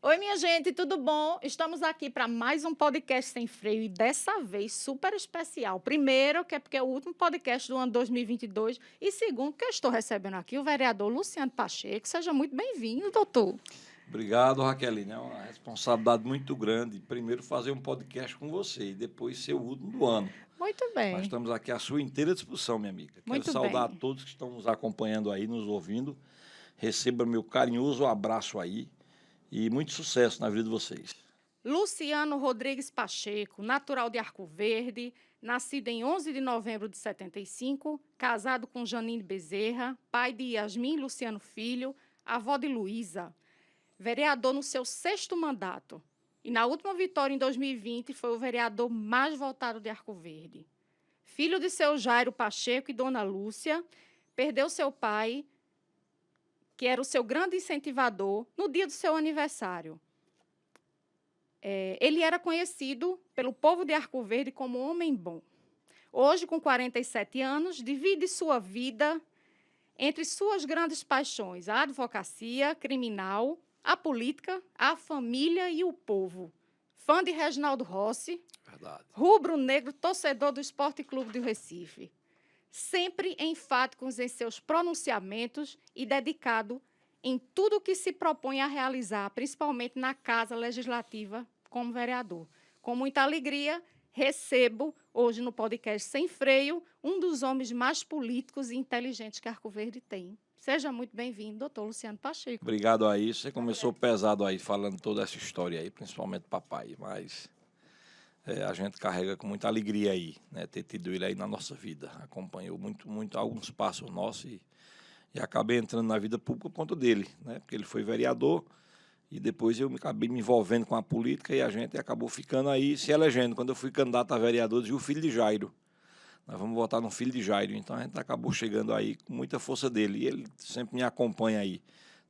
Oi, minha gente, tudo bom? Estamos aqui para mais um podcast sem freio e dessa vez super especial. Primeiro, que é porque é o último podcast do ano 2022 e segundo, que eu estou recebendo aqui o vereador Luciano Pacheco. Seja muito bem-vindo, doutor. Obrigado, Raqueline. É uma responsabilidade muito grande. Primeiro, fazer um podcast com você e depois ser o último do ano. Muito Mas bem, estamos aqui à sua inteira disposição, minha amiga. Quero muito saudar a bem. todos que estão nos acompanhando aí, nos ouvindo. Receba meu carinhoso abraço aí e muito sucesso na vida de vocês. Luciano Rodrigues Pacheco, natural de Arco Verde, nascido em 11 de novembro de 75, casado com Janine Bezerra, pai de Yasmin Luciano Filho, avó de Luísa. Vereador no seu 6º mandato. E na última vitória, em 2020, foi o vereador mais votado de Arco Verde. Filho de seu Jairo Pacheco e dona Lúcia, perdeu seu pai, que era o seu grande incentivador, no dia do seu aniversário. Ele era conhecido pelo povo de Arco Verde como homem bom. Hoje, com 47 anos, divide sua vida entre suas grandes paixões, a advocacia criminal, a política, a família e o povo. Fã de Reginaldo Rossi, Verdade. rubro-negro, torcedor do Esporte Clube do Recife. Sempre enfáticos em seus pronunciamentos e dedicado em tudo o que se propõe a realizar, principalmente na Casa Legislativa, como vereador. Com muita alegria, recebo, hoje no podcast Sem Freio, um dos homens mais políticos e inteligentes que Arco Verde tem. Seja muito bem-vindo, doutor Luciano Pacheco. Obrigado aí. Você começou pesado aí, falando toda essa história aí, principalmente papai, mas a gente carrega com muita alegria aí, né, ter tido ele aí na nossa vida. Acompanhou muito alguns passos nossos e acabei entrando na vida pública por conta dele, né, porque ele foi vereador e depois eu acabei me envolvendo com a política e a gente acabou ficando aí se elegendo. Quando eu fui candidato a vereador, dizia o filho de Jairo. Nós vamos votar no filho de Jairo. Então a gente acabou chegando aí com muita força dele. E ele sempre me acompanha aí,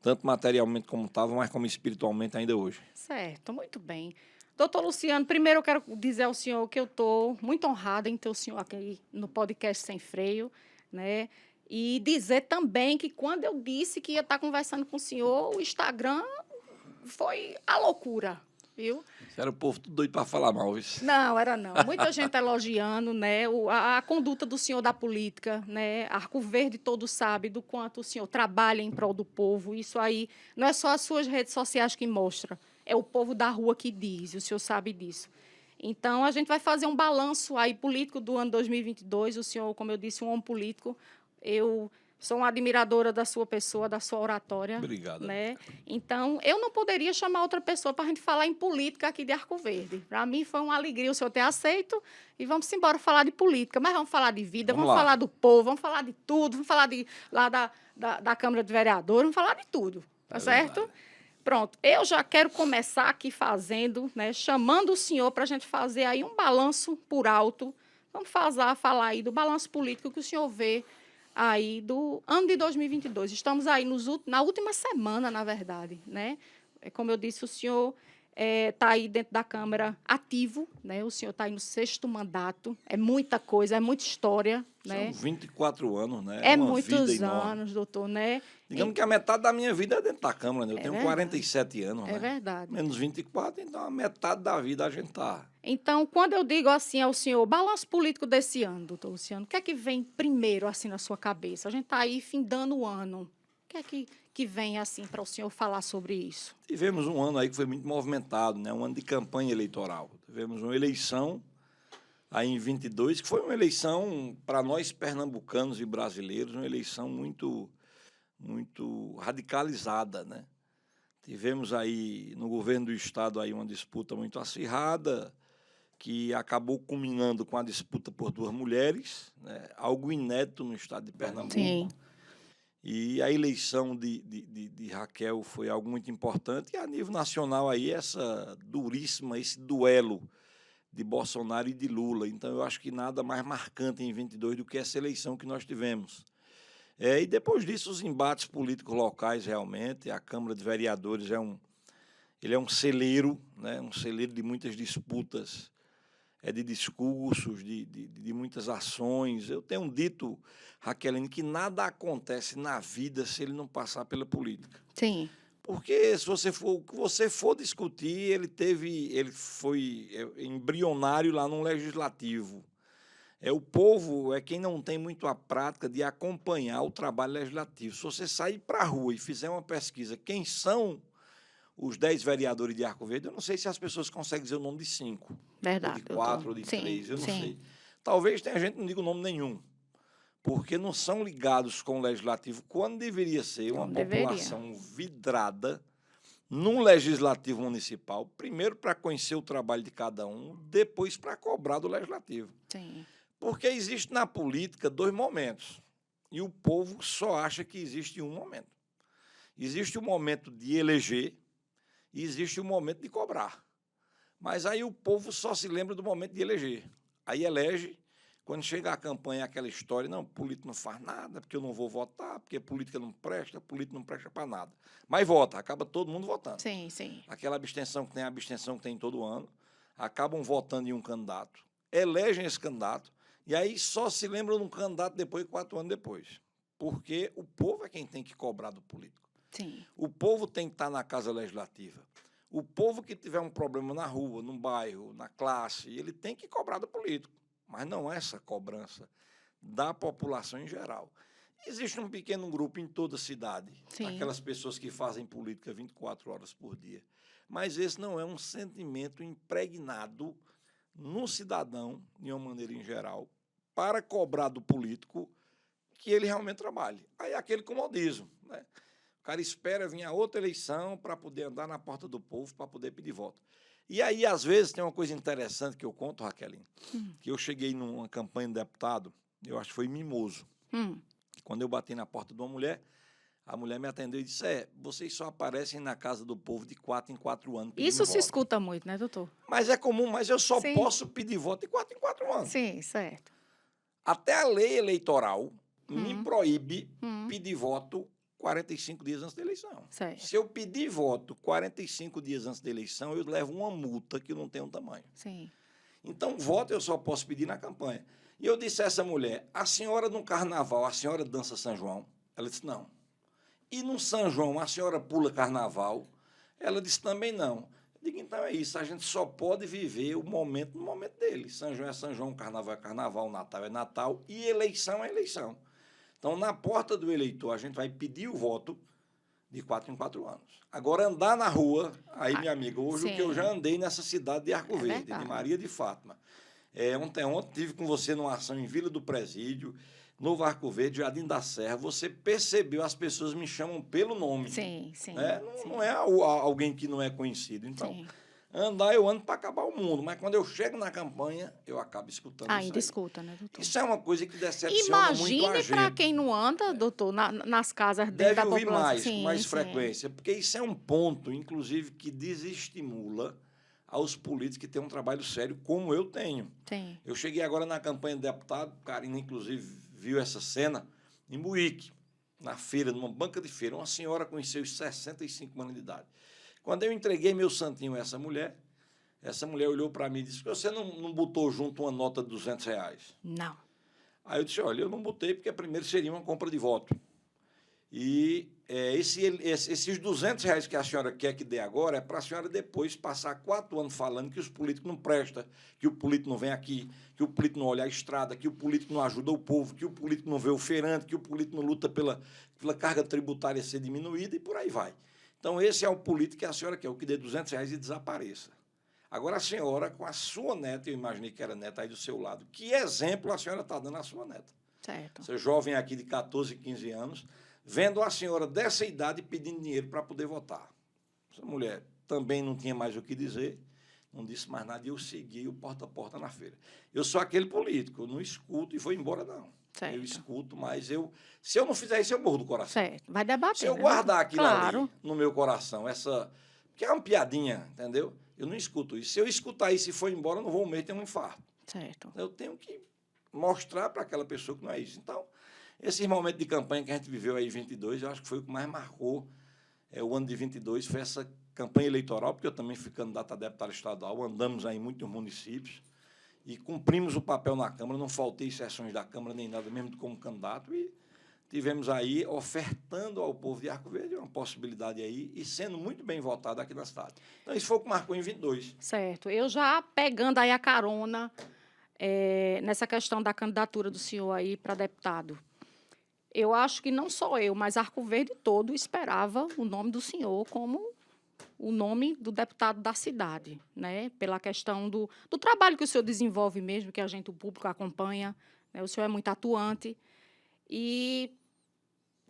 tanto materialmente como estava, mas como espiritualmente ainda hoje. Certo, muito bem. Doutor Luciano, primeiro eu quero dizer ao senhor que eu estou muito honrada em ter o senhor aqui no podcast Sem Freio, né? E dizer também que quando eu disse que ia estar conversando com o senhor, o Instagram foi a loucura, viu? Era o povo tudo doido para falar mal, viu? Não, era não. Muita gente elogiando, né, a conduta do senhor da política, né? Arco Verde todo sabe do quanto o senhor trabalha em prol do povo. Isso aí não é só as suas redes sociais que mostram, é o povo da rua que diz, e o senhor sabe disso. Então, a gente vai fazer um balanço aí político do ano 2022. O senhor, como eu disse, um homem político. Eu sou uma admiradora da sua pessoa, da sua oratória. Obrigado, Né? amiga. Então, eu não poderia chamar outra pessoa para a gente falar em política aqui de Arco Verde. Para mim, foi uma alegria o senhor ter aceito. E vamos embora falar de política. Mas vamos falar de vida, Vamos vamos lá. falar do povo, vamos falar de tudo, vamos falar lá da Câmara de Vereadores, vamos falar de tudo. Tá certo? Verdade. Pronto, eu já quero começar aqui fazendo, né, chamando o senhor para a gente fazer aí um balanço por alto. Vamos falar aí do balanço político que o senhor vê aí do ano de 2022. Estamos aí na última semana, na verdade, né? Como eu disse, o senhor está aí dentro da Câmara ativo, né? O senhor está aí no 6º mandato. É muita coisa, é muita história, né? São 24 anos, né? É Uma vida muitos enorme. anos, doutor, né? Digamos que a metade da minha vida é dentro da Câmara, né? Eu tenho verdade. 47 anos, É né? verdade. Menos 24, então a metade da vida a gente está. Então, quando eu digo assim ao senhor, balanço político desse ano, doutor Luciano, o que é que vem primeiro assim na sua cabeça? A gente está aí findando o ano. O que é que vem assim para o senhor falar sobre isso? Tivemos um ano aí que foi muito movimentado, né? Um ano de campanha eleitoral. Tivemos uma eleição aí em 22, que foi uma eleição para nós pernambucanos e brasileiros, uma eleição muito radicalizada, né? Tivemos aí no governo do estado aí uma disputa muito acirrada, que acabou culminando com a disputa por 2 mulheres, né? Algo inédito no estado de Pernambuco. Sim. E a eleição de Raquel foi algo muito importante, e a nível nacional aí esse duelo de Bolsonaro e de Lula. Então, eu acho que nada mais marcante em 22 do que essa eleição que nós tivemos. E depois disso, os embates políticos locais, realmente, a Câmara de Vereadores ele é um celeiro, né, um celeiro de muitas disputas é de discursos, de muitas ações. Eu tenho dito, Raqueline, que nada acontece na vida se ele não passar pela política. Sim. Porque se você for discutir, ele foi embrionário lá no legislativo. O povo é quem não tem muito a prática de acompanhar o trabalho legislativo. Se você sair para a rua e fizer uma pesquisa, quem são os 10 vereadores de Arco Verde, eu não sei se as pessoas conseguem dizer o nome de 5, Verdade, ou de 4, ou de sim, 3, eu não sim. sei. Talvez tenha gente que não diga o nome nenhum, porque não são ligados com o legislativo, quando deveria ser uma Como deveria. população vidrada num legislativo municipal, primeiro para conhecer o trabalho de cada um, depois para cobrar do legislativo. Sim. Porque existe na política 2 momentos, e o povo só acha que existe um momento. Existe o momento de eleger e existe o momento de cobrar. Mas aí o povo só se lembra do momento de eleger. Aí elege, quando chega a campanha, aquela história, não, político não faz nada, porque eu não vou votar, porque política não presta para nada. Mas vota, acaba todo mundo votando. Sim, sim. Aquela abstenção que tem, a abstenção que tem todo ano, acabam votando em um candidato, elegem esse candidato, e aí só se lembram de um candidato depois, 4 anos depois. Porque o povo é quem tem que cobrar do político. Sim. O povo tem que estar na Casa Legislativa. O povo que tiver um problema na rua, no bairro, na classe, ele tem que cobrar do político. Mas não é essa cobrança da população em geral. Existe um pequeno grupo em toda a cidade, Sim. aquelas pessoas que fazem política 24 horas por dia. Mas esse não é um sentimento impregnado no cidadão, de uma maneira em geral, para cobrar do político que ele realmente trabalhe. Aí é aquele comodismo, né? O cara espera vir a outra eleição para poder andar na porta do povo, para poder pedir voto. E aí, às vezes, tem uma coisa interessante que eu conto, Raqueline, que eu cheguei numa campanha de deputado, eu acho que foi em Mimoso. Quando eu bati na porta de uma mulher, a mulher me atendeu e disse, vocês só aparecem na casa do povo de 4 em 4 anos pedindo Isso se voto. escuta muito, né, doutor? Mas é comum, mas eu só Sim. posso pedir voto de 4 em 4 anos. Sim, certo. Até a lei eleitoral me proíbe pedir voto 45 dias antes da eleição. Certo. Se eu pedir voto 45 dias antes da eleição, eu levo uma multa que não tem um tamanho. Sim. Então, voto eu só posso pedir na campanha. E eu disse a essa mulher, a senhora no carnaval, a senhora dança São João? Ela disse, não. E no São João, a senhora pula carnaval? Ela disse, também não. Eu digo, então é isso, a gente só pode viver o momento no momento dele. São João é São João, carnaval é carnaval, Natal é Natal e eleição é eleição. Então, na porta do eleitor, a gente vai pedir o voto de 4 em 4 anos. Agora, andar na rua, aí, minha amiga, hoje sim. o que eu já andei nessa cidade de Arco Verde, verdade. de Maria de Fátima. Ontem tive com você numa ação em Vila do Presídio, Novo Arco Verde, Jardim da Serra. Você percebeu, as pessoas me chamam pelo nome. Sim, sim. Não, sim. não é alguém que não é conhecido. Então, Sim. andar eu ando para acabar o mundo, mas quando eu chego na campanha, eu acabo escutando isso Ainda aí. escuta, né, doutor? Isso é uma coisa que decepciona muito a Imagine gente. para quem não anda, doutor, nas casas dentro Deve da ouvir população. mais, Sim, com mais sim. frequência, porque isso é um ponto, inclusive, que desestimula aos políticos que têm um trabalho sério, como eu tenho. Sim. Eu cheguei agora na campanha de deputado, Karina, inclusive, viu essa cena, em Buíque, na feira, numa banca de feira, uma senhora com seus 65 anos de idade. Quando eu entreguei meu santinho a essa mulher olhou para mim e disse, você não botou junto uma nota de R$200? Não. Aí eu disse, olha, eu não botei porque primeiro seria uma compra de voto. E esses R$200 que a senhora quer que dê agora é para a senhora depois passar 4 anos falando que os políticos não prestam, que o político não vem aqui, que o político não olha a estrada, que o político não ajuda o povo, que o político não vê o feirante, que o político não luta pela carga tributária ser diminuída e por aí vai. Então, esse é o político que a senhora quer, o que dê R$200 e desapareça. Agora, a senhora, com a sua neta, eu imaginei que era neta aí do seu lado, que exemplo a senhora está dando à sua neta? Certo. Essa jovem aqui de 14, 15 anos, vendo a senhora dessa idade pedindo dinheiro para poder votar. Essa mulher também não tinha mais o que dizer, não disse mais nada, e eu segui o porta a porta na feira. Eu sou aquele político, eu não escuto e vou embora, não. Certo. Eu escuto, mas se eu não fizer isso, eu morro do coração. Certo. Vai debater. Se eu né, guardar doutor? aquilo ali no meu coração, que é uma piadinha, entendeu? Eu não escuto isso. Se eu escutar isso e for embora, eu não vou mesmo ter um infarto. Certo. Eu tenho que mostrar para aquela pessoa que não é isso. Então, esse momento de campanha que a gente viveu aí em 22, eu acho que foi o que mais marcou o ano de 22, foi essa campanha eleitoral, porque eu também fui candidato a deputado estadual, andamos aí em muitos municípios, e cumprimos o papel na Câmara, não faltei sessões da Câmara nem nada, mesmo como candidato, e tivemos aí ofertando ao povo de Arco Verde uma possibilidade aí e sendo muito bem votado aqui na cidade. Então, isso foi o que marcou em 22. Certo. Eu já pegando aí a carona nessa questão da candidatura do senhor aí para deputado. Eu acho que não só eu, mas Arco Verde todo esperava o nome do senhor como o nome do deputado da cidade, né? Pela questão do trabalho que o senhor desenvolve mesmo, que a gente, o público, acompanha, né? O senhor é muito atuante. E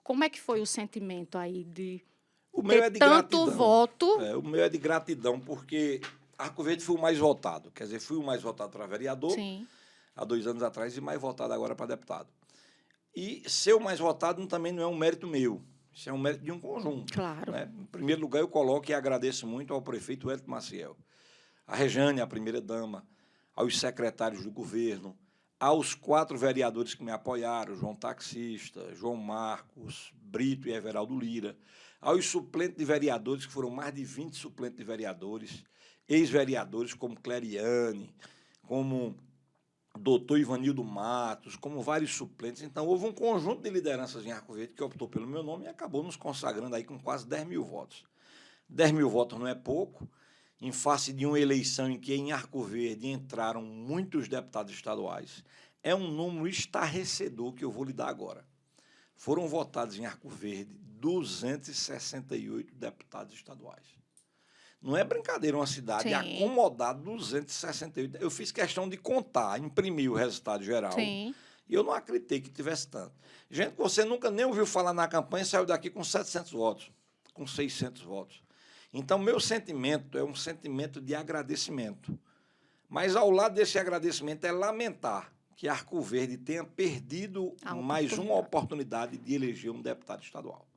como é que foi o sentimento aí de O meu ter é de tanto gratidão. voto? O meu é de gratidão, porque Arco Verde foi o mais votado. Quer dizer, fui o mais votado para vereador, Sim, há 2 anos atrás, e mais votado agora para deputado. E ser o mais votado também não é um mérito meu, isso é um mérito de um conjunto. claro. Né? Em primeiro lugar, eu coloco e agradeço muito ao prefeito Hélio Maciel, a Rejane, a primeira-dama, aos secretários do governo, aos 4 vereadores que me apoiaram, João Taxista, João Marcos, Brito e Everaldo Lira, aos suplentes de vereadores, que foram mais de 20 suplentes de vereadores, ex-vereadores como Cleriane, como doutor Ivanildo Matos, como vários suplentes. Então, houve um conjunto de lideranças em Arco Verde que optou pelo meu nome e acabou nos consagrando aí com quase 10 mil votos. 10 mil votos não é pouco, em face de uma eleição em que em Arco Verde entraram muitos deputados estaduais. É um número estarrecedor que eu vou lhe dar agora. Foram votados em Arco Verde 268 deputados estaduais. Não é brincadeira uma cidade Sim. acomodar 268. Eu fiz questão de contar, imprimir o resultado geral. Sim. E eu não acreditei que tivesse tanto. Gente, você nunca nem ouviu falar na campanha, saiu daqui com 700 votos, com 600 votos. Então, meu sentimento é um sentimento de agradecimento. Mas, ao lado desse agradecimento, é lamentar que Arco Verde tenha perdido mais uma oportunidade de eleger um deputado estadual.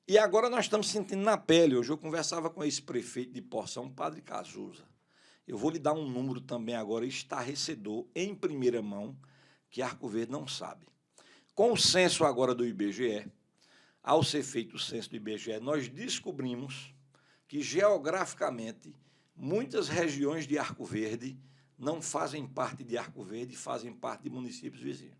E agora nós estamos sentindo na pele. Hoje eu conversava com esse prefeito de Porção, Padre Cazuza. Eu vou lhe dar um número também agora estarrecedor, em primeira mão, que Arco Verde não sabe. Com o censo agora do IBGE, ao ser feito o censo do IBGE, nós descobrimos que, geograficamente, muitas regiões de Arco Verde não fazem parte de Arco Verde, fazem parte de municípios vizinhos.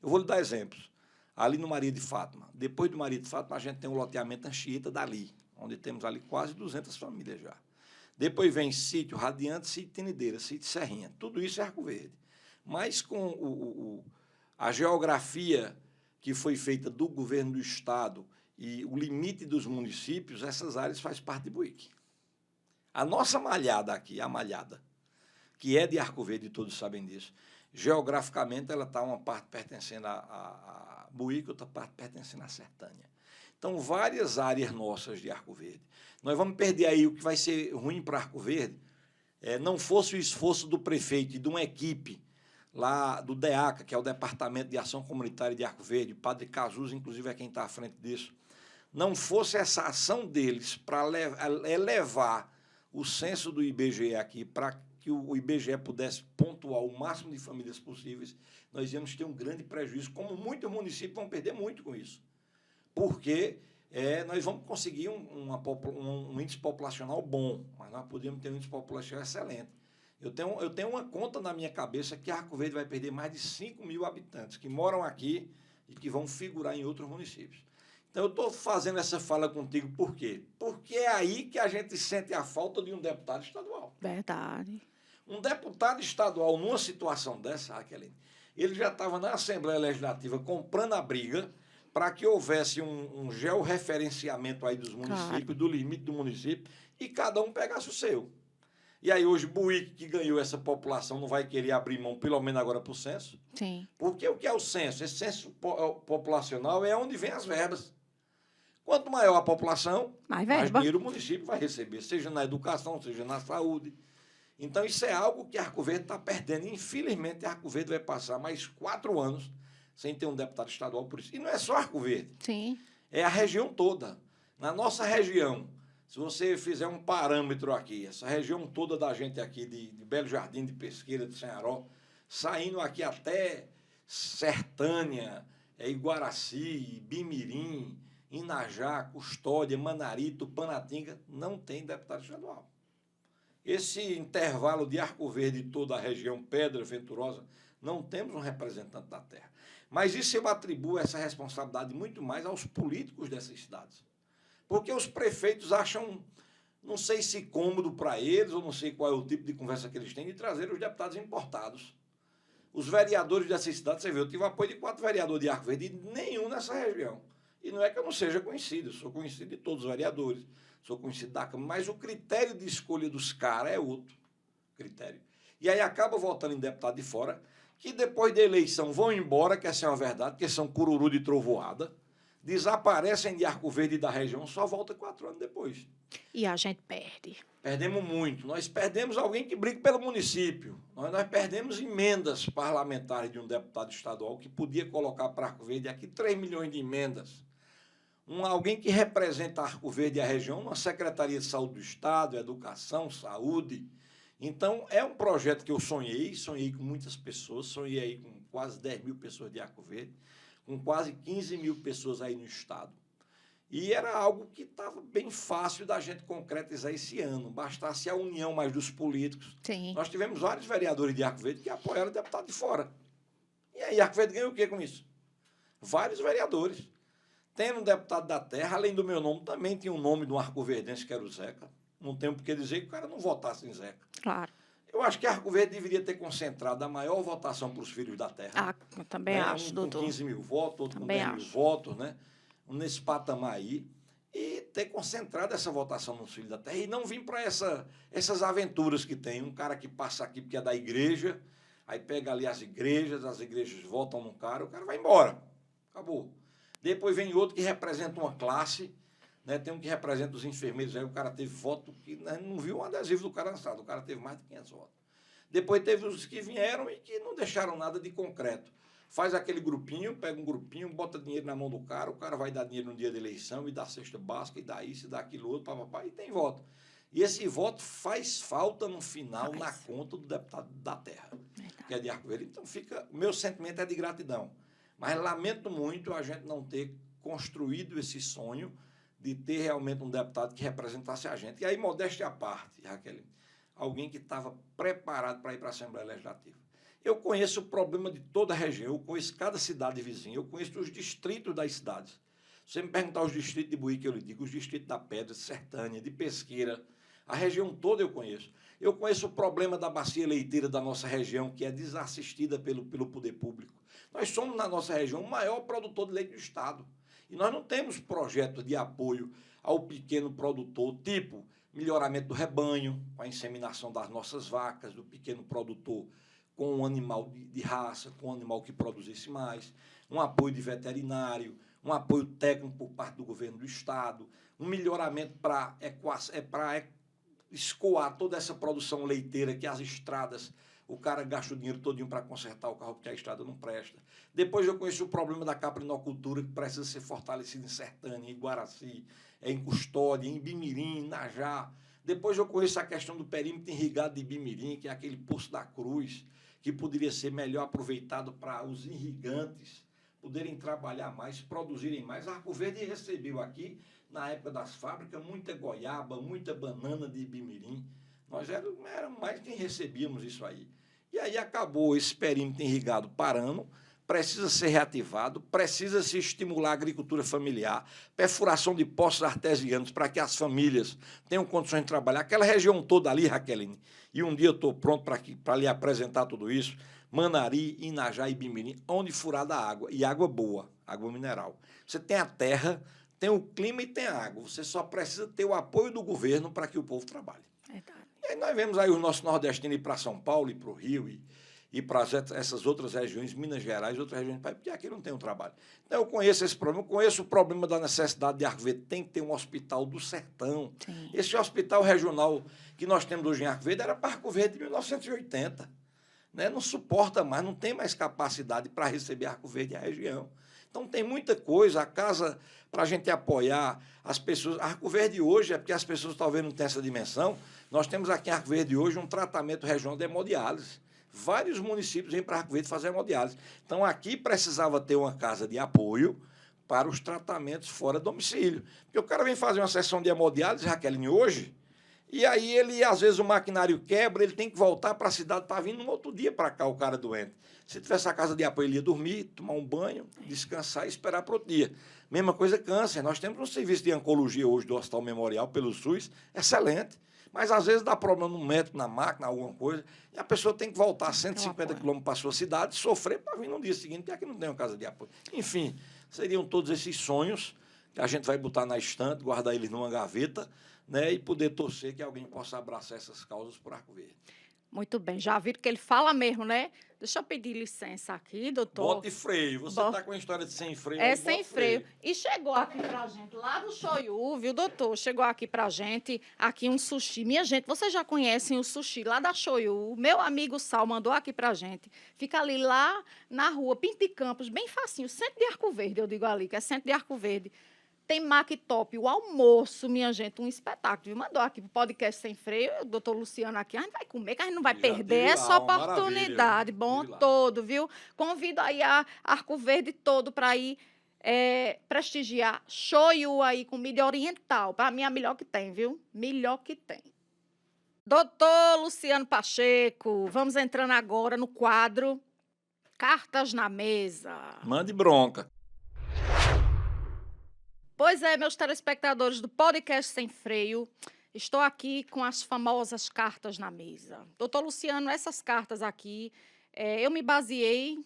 Eu vou lhe dar exemplos. Ali no Maria de Fátima. Depois do Maria de Fátima, a gente tem um loteamento Anchieta dali, onde temos ali quase 200 famílias já. Depois vem Sítio Radiante, Sítio Tinideira, Sítio Serrinha. Tudo isso é Arco Verde. Mas com a geografia que foi feita do governo do Estado e o limite dos municípios, essas áreas fazem parte de Buíque. A nossa malhada aqui, a malhada, que é de Arco Verde, todos sabem disso, geograficamente ela está uma parte pertencendo a Buíque, outra parte pertencendo à Sertânia. Então, várias áreas nossas de Arco Verde. Nós vamos perder aí o que vai ser ruim para Arco Verde, não fosse o esforço do prefeito e de uma equipe lá do DEACA, que é o Departamento de Ação Comunitária de Arco Verde, o Padre Cazuza, inclusive, é quem está à frente disso, não fosse essa ação deles para elevar o censo do IBGE aqui, para que o IBGE pudesse pontuar o máximo de famílias possíveis, nós íamos ter um grande prejuízo, como muitos municípios vão perder muito com isso. Porque nós vamos conseguir um índice populacional bom, mas nós podemos ter um índice populacional excelente. Eu tenho uma conta na minha cabeça que Arco Verde vai perder mais de 5 mil habitantes que moram aqui e que vão figurar em outros municípios. Então, eu estou fazendo essa fala contigo por quê? Porque é aí que a gente sente a falta de um deputado estadual. Verdade. Um deputado estadual, numa situação dessa, Aqueline, ele já estava na Assembleia Legislativa comprando a briga para que houvesse um georreferenciamento aí dos municípios, claro, do limite do município, e cada um pegasse o seu. E aí hoje Buíque, que ganhou essa população, não vai querer abrir mão, pelo menos agora, para o censo. Sim. Porque o que é o censo? Esse censo populacional é onde vem as verbas. Quanto maior a população, mais dinheiro o município vai receber, seja na educação, seja na saúde. Então, isso é algo que Arco Verde está perdendo. Infelizmente, Arco Verde vai passar mais 4 anos sem ter um deputado estadual por isso. E não é só Arco Verde. Sim. É a região toda. Na nossa região, se você fizer um parâmetro aqui, essa região toda da gente aqui, de Belo Jardim, de Pesqueira, de Senharó, saindo aqui até Sertânia, Iguaraci, Bimirim, Inajá, Custódia, Manari, Tupanatinga, não tem deputado estadual. Esse intervalo de Arco Verde e toda a região Pedra Venturosa, não temos um representante da terra. Mas isso eu atribuo essa responsabilidade muito mais aos políticos dessas cidades. Porque os prefeitos acham, não sei se cômodo para eles, ou não sei qual é o tipo de conversa que eles têm, de trazer os deputados importados. Os vereadores dessa cidade, você vê, eu tive apoio de 4 vereadores de Arco Verde e nenhum nessa região. E não é que eu não seja conhecido, eu sou conhecido de todos os vereadores, sou conhecido da Câmara, mas o critério de escolha dos caras é outro critério. E aí acaba votando em deputado de fora, que depois da eleição vão embora, que essa é uma verdade, que são cururu de trovoada, desaparecem de Arco Verde e da região, só volta 4 anos depois. E a gente perde. Perdemos muito. Nós perdemos alguém que briga pelo município. Nós perdemos emendas parlamentares de um deputado estadual que podia colocar para Arco Verde aqui 3 milhões de emendas. Alguém que representa Arco Verde e a região, uma Secretaria de Saúde do Estado, Educação, Saúde. Então, é um projeto que eu sonhei com muitas pessoas, sonhei aí com quase 10 mil pessoas de Arco Verde, com quase 15 mil pessoas aí no Estado. E era algo que estava bem fácil da gente concretizar esse ano, bastasse a união mais dos políticos. Sim. Nós tivemos vários vereadores de Arco Verde que apoiaram o deputado de fora. E aí Arco Verde ganhou o quê com isso? Vários vereadores. Tendo um deputado da terra, além do meu nome, também tinha um nome de um arco-verdense, que era o Zeca. Não tem por que dizer que o cara não votasse em Zeca. Claro. Eu acho que Arco Verde deveria ter concentrado a maior votação para os filhos da terra. Ah, eu também acho, doutor. Com 15 mil votos, outro com Também 10 mil votos, né? Nesse patamar aí, e ter concentrado essa votação nos filhos da terra e não vir para essas aventuras que tem. Um cara que passa aqui porque é da igreja, aí pega ali as igrejas votam no cara, o cara vai embora. Acabou. Depois vem outro que representa uma classe, né? Tem um que representa os enfermeiros, aí o cara teve voto que, né, não viu um adesivo do cara lançado, o cara teve mais de 500 votos. Depois teve os que vieram e que não deixaram nada de concreto. Faz aquele grupinho, pega um grupinho, bota dinheiro na mão do cara, o cara vai dar dinheiro no dia da eleição, e dá cesta básica, e dá isso, e dá aquilo outro, papapá, e tem voto. E esse voto faz falta no final na conta do deputado da terra, que é de Arco Verde. Então, o meu sentimento é de gratidão. Mas lamento muito a gente não ter construído esse sonho de ter realmente um deputado que representasse a gente. E aí, modéstia à parte, Raquel, alguém que estava preparado para ir para a Assembleia Legislativa. Eu conheço o problema de toda a região, eu conheço cada cidade vizinha, eu conheço os distritos das cidades. Se você me perguntar os distritos de Buíque, eu lhe digo, os distritos da Pedra, de Sertânia, de Pesqueira, a região toda eu conheço. Eu conheço o problema da bacia leiteira da nossa região, que é desassistida pelo poder público. Nós somos, na nossa região, o maior produtor de leite do Estado. E nós não temos projeto de apoio ao pequeno produtor, tipo melhoramento do rebanho, com a inseminação das nossas vacas, do pequeno produtor com um animal de raça, com um animal que produzisse mais, um apoio de veterinário, um apoio técnico por parte do governo do Estado, um melhoramento para escoar toda essa produção leiteira que as estradas, o cara gasta o dinheiro todinho para consertar o carro porque a estrada não presta. Depois eu conheço o problema da caprinocultura, que precisa ser fortalecida em Sertânia, em Guaraci, em Custódia, em Bimirim, em Najá. Depois eu conheço a questão do perímetro irrigado de Bimirim, que é aquele Poço da Cruz, que poderia ser melhor aproveitado para os irrigantes poderem trabalhar mais, produzirem mais. Arco Verde recebeu aqui, na época das fábricas, muita goiaba, muita banana de Bimirim. Nós éramos mais quem recebíamos isso aí. E aí acabou esse perímetro irrigado parando, precisa ser reativado, precisa se estimular a agricultura familiar, perfuração de poços artesianos para que as famílias tenham condições de trabalhar. Aquela região toda ali, Raqueline, e um dia eu estou pronto para lhe apresentar tudo isso, Manari, Inajá e Bimirim, onde furada a água, e água boa, água mineral. Você tem a terra, tem o clima e tem a água. Você só precisa ter o apoio do governo para que o povo trabalhe. Verdade. E aí nós vemos aí os nossos nordestinos ir para São Paulo, ir para o Rio, e para essas outras regiões, Minas Gerais, outras regiões, porque aqui não tem um trabalho. Então, eu conheço esse problema, eu conheço o problema da necessidade de Arco Verde, tem que ter um hospital do sertão. Sim. Esse hospital regional que nós temos hoje em Arco Verde era para Arco Verde de 1980. Né? Não suporta mais, não tem mais capacidade para receber Arco Verde e a região. Então, tem muita coisa, a casa, para a gente apoiar as pessoas. Arco Verde hoje, é porque as pessoas talvez não tenham essa dimensão, nós temos aqui em Arco Verde hoje um tratamento regional de hemodiálise. Vários municípios vêm para Arco Verde fazer hemodiálise. Então, aqui precisava ter uma casa de apoio para os tratamentos fora do domicílio. Porque o cara vem fazer uma sessão de hemodiálise, Raqueline, hoje, E aí ele, às vezes, o maquinário quebra, ele tem que voltar para a cidade para vir no outro dia para cá, o cara doente. Se tivesse a casa de apoio, ele ia dormir, tomar um banho, descansar e esperar para outro dia. Mesma coisa câncer. Nós temos um serviço de oncologia hoje do Hospital Memorial, pelo SUS, excelente. Mas, às vezes, dá problema no médico, na máquina, alguma coisa, e a pessoa tem que voltar 150 quilômetros para a sua cidade, sofrer para vir no dia seguinte, porque aqui não tem uma casa de apoio. Enfim, seriam todos esses sonhos que a gente vai botar na estante, guardar eles numa gaveta, né, e poder torcer que alguém possa abraçar essas causas por Arco Verde. Muito bem, já viram que ele fala mesmo, né? Deixa eu pedir licença aqui, doutor. Bote freio. Você está com a história de sem freio. É sem freio. E chegou aqui pra gente, lá do Shoyu, viu, doutor? Chegou aqui pra gente, aqui um sushi. Minha gente, vocês já conhecem o sushi lá da Shoyu. Meu amigo Sal mandou aqui pra gente. Fica ali lá na rua, Pinto de Campos, bem facinho, centro de Arco Verde, eu digo ali, que é centro de Arco Verde. Tem Mac Top, o almoço, minha gente, um espetáculo. Viu? Mandou aqui pro podcast Sem Freio, o doutor Luciano aqui, a gente vai comer, que a gente não vai perder essa oportunidade. Bom todo, viu? Convido aí a Arco Verde todo para ir prestigiar Shoyu aí, comida oriental. Para mim é a melhor que tem, viu? Melhor que tem. Doutor Luciano Pacheco, vamos entrando agora no quadro Cartas na Mesa. Mande bronca. Pois é, meus telespectadores do podcast Sem Freio, estou aqui com as famosas cartas na mesa. Doutor Luciano, essas cartas aqui, eu me baseei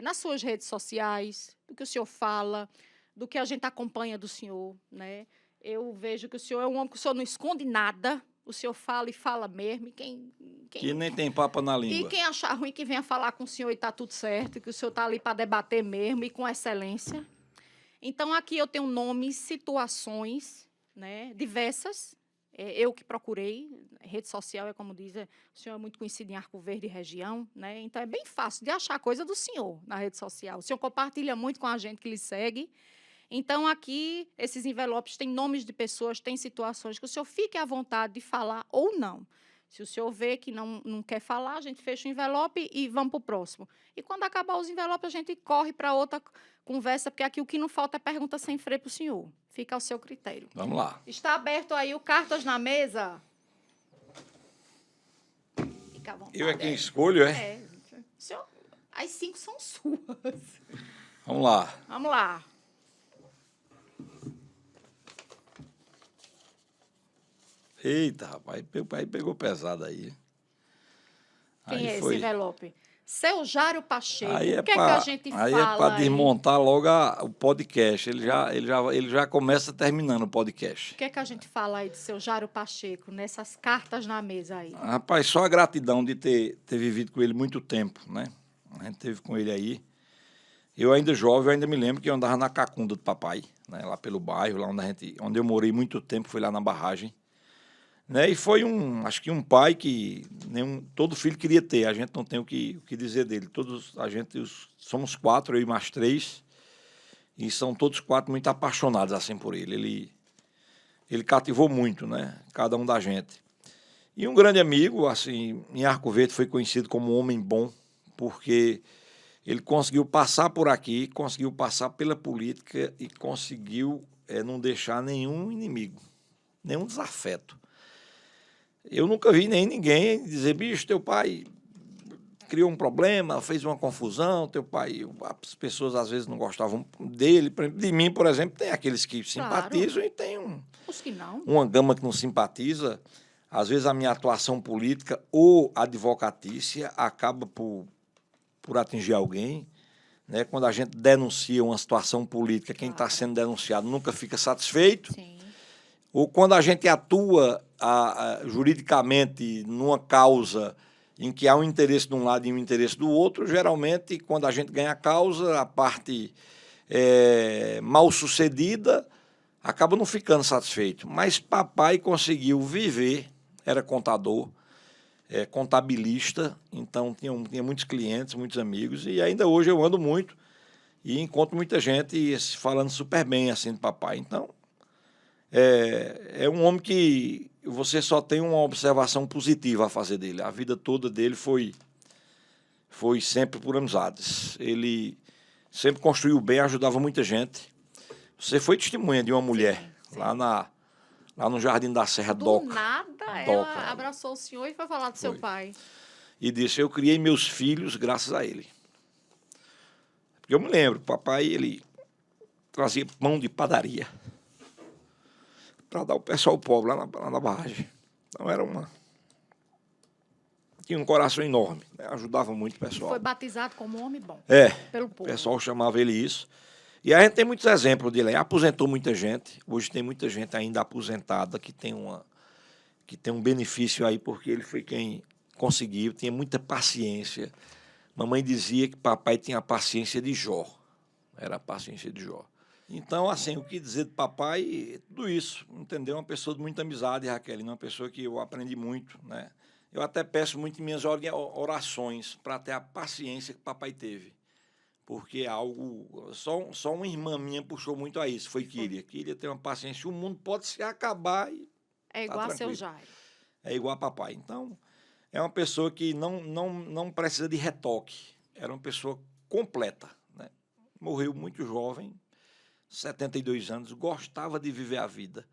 nas suas redes sociais, do que o senhor fala, do que a gente acompanha do senhor, né? Eu vejo que o senhor é um homem que o senhor não esconde nada, o senhor fala e fala mesmo, que nem tem papo na língua. E quem achar ruim que venha falar com o senhor e está tudo certo, que o senhor está ali para debater mesmo e com excelência. Então, aqui eu tenho nomes, situações, né, diversas. Eu que procurei, rede social é como diz, o senhor é muito conhecido em Arco Verde e região, né? Então é bem fácil de achar coisa do senhor na rede social. O senhor compartilha muito com a gente que lhe segue. Então, aqui, esses envelopes têm nomes de pessoas, têm situações que o senhor fique à vontade de falar ou não. Se o senhor vê que não quer falar, a gente fecha o envelope e vamos para o próximo. E quando acabar os envelopes, a gente corre para outra conversa, porque aqui o que não falta é pergunta sem freio para o senhor. Fica ao seu critério. Vamos lá. Está aberto aí o Cartas na Mesa? Fica à vontade. Eu é quem escolho, é? É. Senhor, as 5 são suas. Vamos lá. Vamos lá. Eita, rapaz, aí pegou pesado aí. Quem é esse envelope? Seu Jário Pacheco. Aí o que é que a gente fala aí? É para desmontar logo o podcast. Ele já começa terminando o podcast. O que é que a gente fala aí de seu Jário Pacheco, nessas cartas na mesa aí? Rapaz, só a gratidão de ter vivido com ele muito tempo, né? A gente teve com ele aí. Eu ainda jovem, eu ainda me lembro que eu andava na cacunda do papai, né? Lá pelo bairro, lá onde eu morei muito tempo, foi lá na barragem. Né? E foi acho que um pai que todo filho queria ter. A gente não tem o que dizer dele. Somos 4, eu e mais 3, e são todos 4 muito apaixonados assim por ele. Ele cativou muito, né? Cada um da gente. E um grande amigo, assim, em Arco Verde foi conhecido como um homem bom, porque ele conseguiu passar por aqui, conseguiu passar pela política e conseguiu não deixar nenhum inimigo, nenhum desafeto. Eu nunca vi nem ninguém dizer, bicho, teu pai criou um problema, fez uma confusão, teu pai... As pessoas, às vezes, não gostavam dele. De mim, por exemplo, tem aqueles que simpatizam e tem os que não. Uma gama que não simpatiza. Às vezes, a minha atuação política ou advocatícia acaba por atingir alguém. Né? Quando a gente denuncia uma situação política, quem está sendo denunciado nunca fica satisfeito. Sim. Ou quando a gente atua juridicamente numa causa em que há um interesse de um lado e um interesse do outro, geralmente, quando a gente ganha a causa, a parte mal sucedida acaba não ficando satisfeito. Mas papai conseguiu viver, era contador, contabilista, então tinha muitos clientes, muitos amigos, e ainda hoje eu ando muito e encontro muita gente falando super bem assim do papai. Então, é um homem que você só tem uma observação positiva a fazer dele. A vida toda dele foi sempre por amizades. Ele sempre construiu bem, ajudava muita gente. Você foi testemunha de uma mulher, sim. lá no Jardim da Serra, Do Doca. nada, Doca. ela abraçou o senhor e foi falar do seu Foi. pai. E disse, eu criei meus filhos graças a ele. Porque eu me lembro, papai, ele trazia pão de padaria para dar ao pessoal pobre lá na barragem. Então era uma... Tinha um coração enorme, né? Ajudava muito o pessoal. Foi batizado como homem bom. Pelo O povo. pessoal chamava ele isso. E a gente tem muitos exemplos dele aí. Aposentou muita gente. Hoje tem muita gente ainda aposentada que tem um benefício aí, porque ele foi quem conseguiu, tinha muita paciência. Mamãe dizia que papai tinha a paciência de Jó. Era a paciência de Jó. Então, assim, o que dizer de papai? Tudo isso, entendeu? Uma pessoa de muita amizade, Raquel, uma pessoa que eu aprendi muito, né? Eu até peço muito em minhas orações para ter a paciência que papai teve. Porque é algo... Só uma irmã minha puxou muito a isso, foi Kíria. Kíria tem uma paciência, o mundo pode se acabar e É igual a seu Jairo. é igual a papai. Então, é uma pessoa que não precisa de retoque. Era uma pessoa completa, né? Morreu muito jovem, 72 anos, gostava de viver a vida.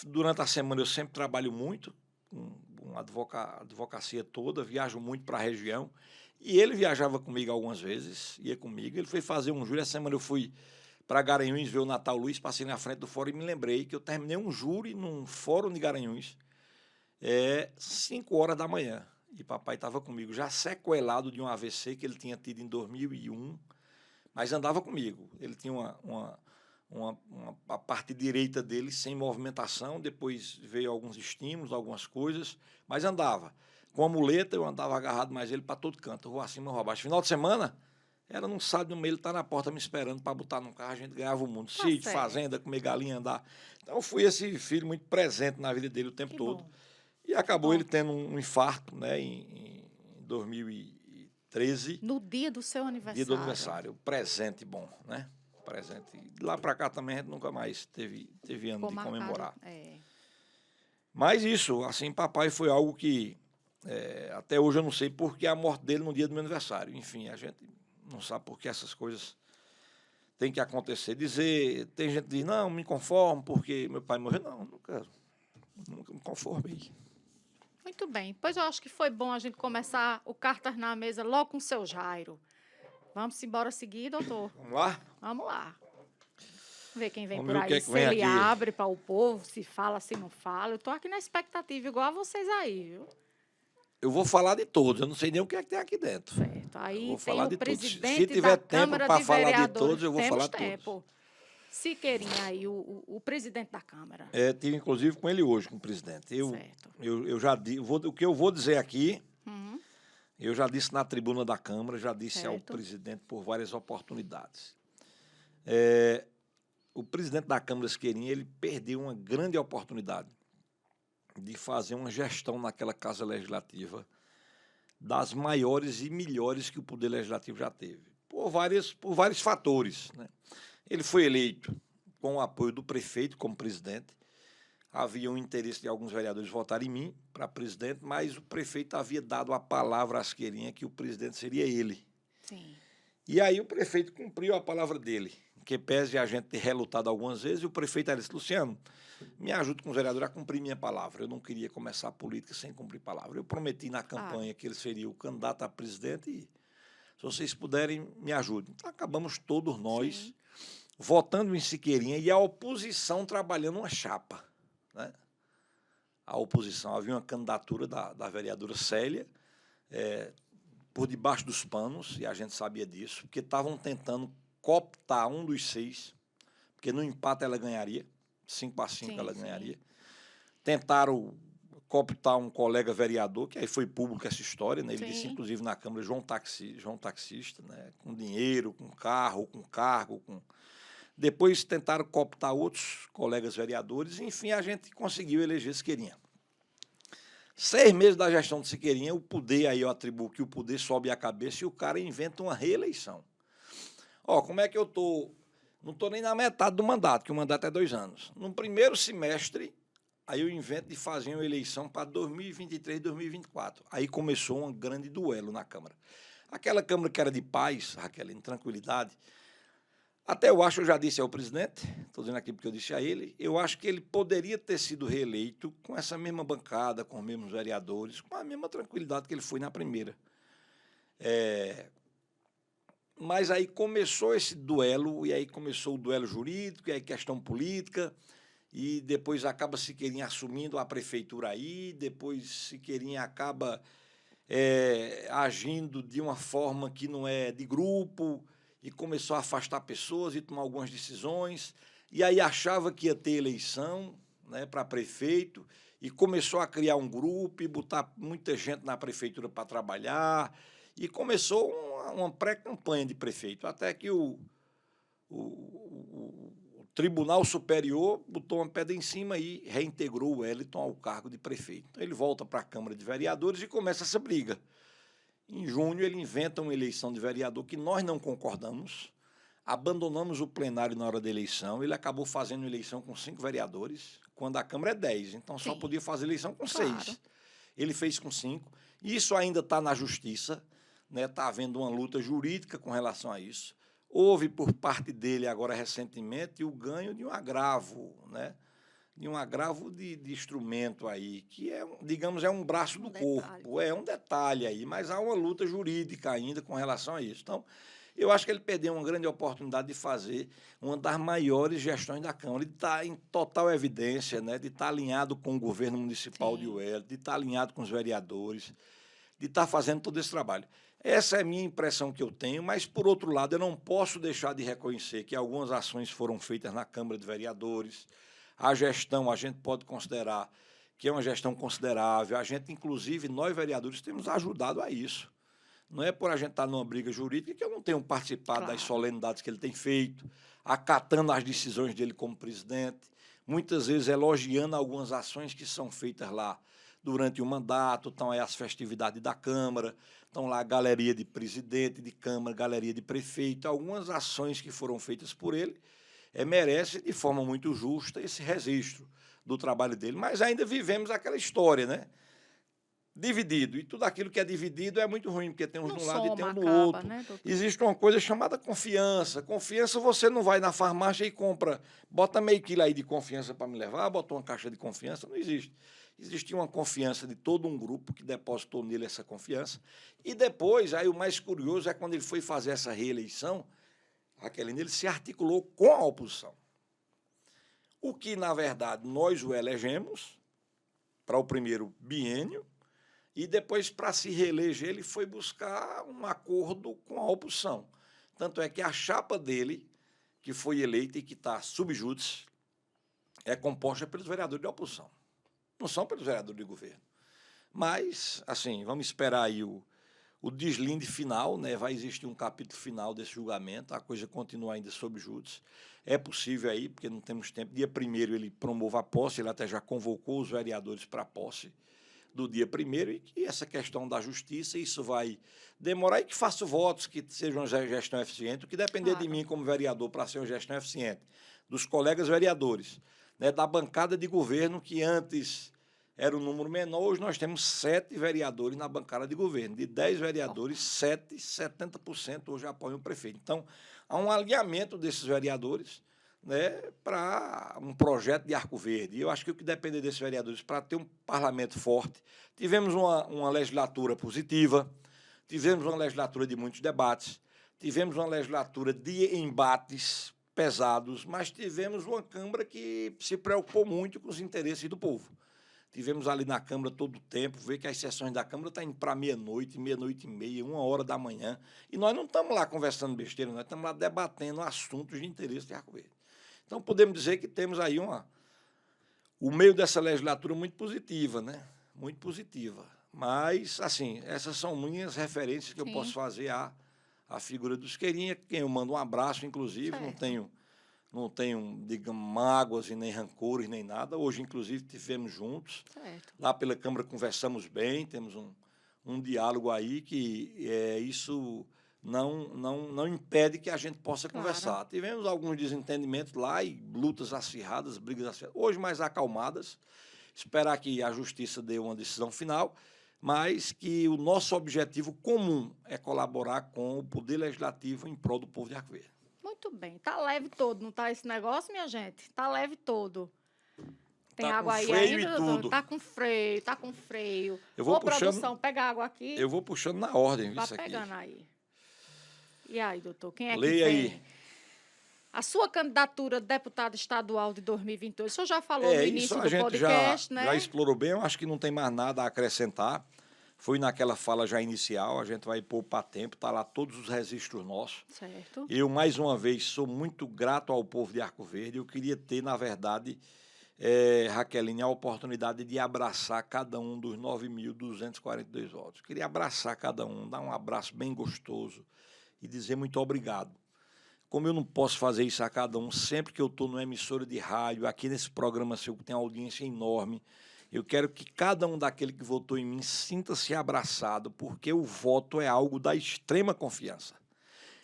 Durante a semana eu sempre trabalho muito, com advocacia toda, viajo muito para a região. E ele viajava comigo algumas vezes, ia comigo. Ele foi fazer um júri. Essa semana eu fui para Garanhuns ver o Natal Luiz, passei na frente do fórum e me lembrei que eu terminei um júri num fórum de Garanhuns, 5 horas da manhã. E papai estava comigo, já sequelado de um AVC que ele tinha tido em 2001, mas andava comigo. Ele tinha a parte direita dele sem movimentação, depois veio alguns estímulos, algumas coisas, mas andava. Com a muleta, eu andava agarrado mais ele para todo canto, rua acima, rua abaixo. Final de semana, era num sábado no meio, ele tá na porta me esperando para botar no carro, a gente ganhava o mundo. Sítio, certo. fazenda, comer galinha, andar. Então, eu fui esse filho muito presente na vida dele o tempo Que todo. bom. E acabou bom. ele tendo um infarto, né, em 2013. No dia do seu aniversário. Dia do aniversário. Presente bom, né? Presente. De lá para cá também a gente nunca mais teve ano Ficou de marcado, comemorar. é. Mas isso, assim, papai foi algo que até hoje eu não sei por que a morte dele no dia do meu aniversário. Enfim, a gente não sabe por que essas coisas têm que acontecer. Tem gente que diz, não, me conformo porque meu pai morreu. Não, nunca me conformei. Muito bem. Pois eu acho que foi bom a gente começar o Cartas na Mesa logo com o seu Jairo. Vamos embora seguir, doutor? Vamos lá? Vamos lá. Vamos ver quem vem Vamos por ver o que aí. é que Se vem ele aqui. abre para o povo, se fala, se não fala. Eu estou aqui na expectativa, igual a vocês aí, viu? Eu vou falar de todos, eu não sei nem o que é que tem aqui dentro. Certo. Eu Aí vou tem falar o de todos. presidente Se tiver da tempo Câmara para de falar de Vereadores. todos, eu vou falar de Temos todos. tempo. Siqueirinha aí, o presidente da Câmara. Tive inclusive com ele hoje, com o presidente. Certo. Eu já o que eu vou dizer aqui, Uhum. eu já disse na tribuna da Câmara, já disse ao Certo. presidente por várias oportunidades. O presidente da Câmara, Siqueirinha, ele perdeu uma grande oportunidade de fazer uma gestão naquela Casa Legislativa das maiores e melhores que o Poder Legislativo já teve, por vários fatores, né? Ele foi eleito com o apoio do prefeito como presidente. Havia um interesse de alguns vereadores votarem em mim para presidente, mas o prefeito havia dado a palavra à Siqueirinha que o presidente seria ele. Sim. E aí o prefeito cumpriu a palavra dele, que pese a gente ter relutado algumas vezes, e o prefeito disse, Luciano, me ajude com os vereadores a cumprir minha palavra. Eu não queria começar a política sem cumprir palavra. Eu prometi na campanha que ele seria o candidato a presidente e, se vocês puderem, me ajudem. Então, acabamos todos nós votando em Siqueirinha e a oposição trabalhando uma chapa, né? A oposição, havia uma candidatura da vereadora Célia, por debaixo dos panos, e a gente sabia disso, porque estavam tentando cooptar um dos 6, porque no empate ela ganharia, 5-5 ela ganharia. Tentaram cooptar um colega vereador, que aí foi público essa história, né? Ele disse, inclusive, na Câmara, João Taxista, né? Com dinheiro, com carro, com cargo, Depois tentaram cooptar outros colegas vereadores, e, enfim, a gente conseguiu eleger Siqueirinha. 6 meses da gestão de Siqueirinha, o poder, aí eu atribuo que o poder sobe a cabeça e o cara inventa uma reeleição. Como é que eu estou? Não estou nem na metade do mandato, que o mandato é 2 anos. No primeiro semestre, aí eu invento de fazer uma eleição para 2023, 2024. Aí começou um grande duelo na Câmara. Aquela Câmara que era de paz, Raquel, em tranquilidade, Até eu acho, eu já disse ao presidente, estou dizendo aqui porque eu disse a ele, eu acho que ele poderia ter sido reeleito com essa mesma bancada, com os mesmos vereadores, com a mesma tranquilidade que ele foi na primeira. Mas aí começou esse duelo, e aí começou o duelo jurídico, e aí questão política, e depois acaba Siqueirinha assumindo a prefeitura aí, depois Siqueirinha acaba agindo de uma forma que não é de grupo, e começou a afastar pessoas e tomar algumas decisões, e aí achava que ia ter eleição, né, para prefeito, e começou a criar um grupo e botar muita gente na prefeitura para trabalhar, e começou uma pré-campanha de prefeito, até que o Tribunal Superior botou uma pedra em cima e reintegrou o Wellington ao cargo de prefeito. Então, ele volta para a Câmara de Vereadores e começa essa briga. Em junho, ele inventa uma eleição de vereador que nós não concordamos, abandonamos o plenário na hora da eleição, ele acabou fazendo eleição com 5 vereadores, quando a Câmara é 10, então só Sim. podia fazer eleição com Claro. 6. Ele fez com 5, e isso ainda está na Justiça, né? Está havendo uma luta jurídica com relação a isso. Houve, por parte dele, agora recentemente, o ganho de um agravo, né? De um agravo de instrumento aí, que digamos, é um braço do corpo, é um detalhe aí, mas há uma luta jurídica ainda com relação a isso. Então, eu acho que ele perdeu uma grande oportunidade de fazer uma das maiores gestões da Câmara, de estar em total evidência, né? De estar alinhado com o governo municipal de Wellington, de estar alinhado com os vereadores, de estar fazendo todo esse trabalho. Essa é a minha impressão que eu tenho, mas, por outro lado, eu não posso deixar de reconhecer que algumas ações foram feitas na Câmara de Vereadores. A gestão, a gente pode considerar que é uma gestão considerável. A gente, inclusive, nós, vereadores, temos ajudado a isso. Não é por a gente estar numa briga jurídica que eu não tenho participado das solenidades que ele tem feito, acatando as decisões dele como presidente, muitas vezes elogiando algumas ações que são feitas lá durante o mandato. Estão aí as festividades da Câmara, estão lá a galeria de presidente de Câmara, galeria de prefeito, algumas ações que foram feitas por ele, merece de forma muito justa esse registro do trabalho dele. Mas ainda vivemos aquela história, né? Dividido. E tudo aquilo que é dividido é muito ruim, porque tem uns de um lado e tem um do outro. Né, existe uma coisa chamada confiança. Confiança, você não vai na farmácia e compra, bota meio quilo aí de confiança para me levar, bota uma caixa de confiança, não existe. Existia uma confiança de todo um grupo que depositou nele essa confiança. E depois, aí o mais curioso é quando ele foi fazer essa reeleição, ele se articulou com a oposição. O que, na verdade, nós o elegemos para o primeiro biênio, e depois, para se reeleger, ele foi buscar um acordo com a oposição. Tanto é que a chapa dele, que foi eleita e que está sub judice, é composta pelos vereadores da oposição. Não são pelos vereadores de governo. Mas, assim, vamos esperar aí o deslinde final, né? Vai existir um capítulo final desse julgamento, a coisa continua ainda sob júdice. É possível aí, porque não temos tempo. Dia 1º ele promove a posse, ele até já convocou os vereadores para a posse do dia 1º, e que essa questão da justiça, isso vai demorar, e que faça votos que sejam uma gestão eficiente, o que depender de mim como vereador para ser uma gestão eficiente, dos colegas vereadores, né, da bancada de governo, que antes era um número menor, hoje nós temos 7 vereadores na bancada de governo. De 10 vereadores, 7, 70% hoje apoiam o prefeito. Então, há um alinhamento desses vereadores, né, para um projeto de Arco Verde. E eu acho que o que depende desses vereadores para ter um parlamento forte, tivemos uma legislatura positiva, tivemos uma legislatura de muitos debates, tivemos uma legislatura de embates pesados, mas tivemos uma Câmara que se preocupou muito com os interesses do povo. Tivemos ali na Câmara todo o tempo, ver que as sessões da Câmara estão indo para meia-noite, meia-noite e meia, 1h da manhã, e nós não estamos lá conversando besteira, nós estamos lá debatendo assuntos de interesse de Arco Verde. Então, podemos dizer que temos aí o meio dessa legislatura muito positiva, né? Muito positiva. Mas, assim, essas são minhas referências que eu posso fazer à figura do Siqueirinha, quem eu mando um abraço, inclusive, não tenho, digamos, mágoas e nem rancores, nem nada. Hoje, inclusive, estivemos juntos. Lá pela Câmara conversamos bem, temos um diálogo aí que isso não impede que a gente possa conversar. Tivemos alguns desentendimentos lá e lutas acirradas, brigas acirradas, hoje mais acalmadas, esperar que a Justiça dê uma decisão final, mas que o nosso objetivo comum é colaborar com o Poder Legislativo em prol do povo de Arco Verde. Muito bem. Tá leve todo, não tá esse negócio, minha gente? Tá leve todo. Tem Tá com água aí freio ainda, e doutor? tudo. Tá com freio, tá com freio. Eu vou Ô, puxando, produção, pega água aqui. eu vou puxando na ordem, Vá isso aqui. pegando aí. E aí, doutor, quem é que Leia vem? aí. A sua candidatura a deputado estadual de 2022, o senhor já falou no Isso início a do gente já podcast, né? explorou bem, eu acho que não tem mais nada a acrescentar. Foi naquela fala já inicial, a gente vai poupar tempo, tá lá todos os registros nossos. Certo. Eu, mais uma vez, sou muito grato ao povo de Arco Verde. Eu queria ter, na verdade, Raqueline, a oportunidade de abraçar cada um dos 9.242 votos. Queria abraçar cada um, dar um abraço bem gostoso e dizer muito obrigado. Como eu não posso fazer isso a cada um, sempre que eu estou numa emissora de rádio, aqui nesse programa seu que tem uma audiência enorme, eu quero que cada um daquele que votou em mim sinta-se abraçado, porque o voto é algo da extrema confiança.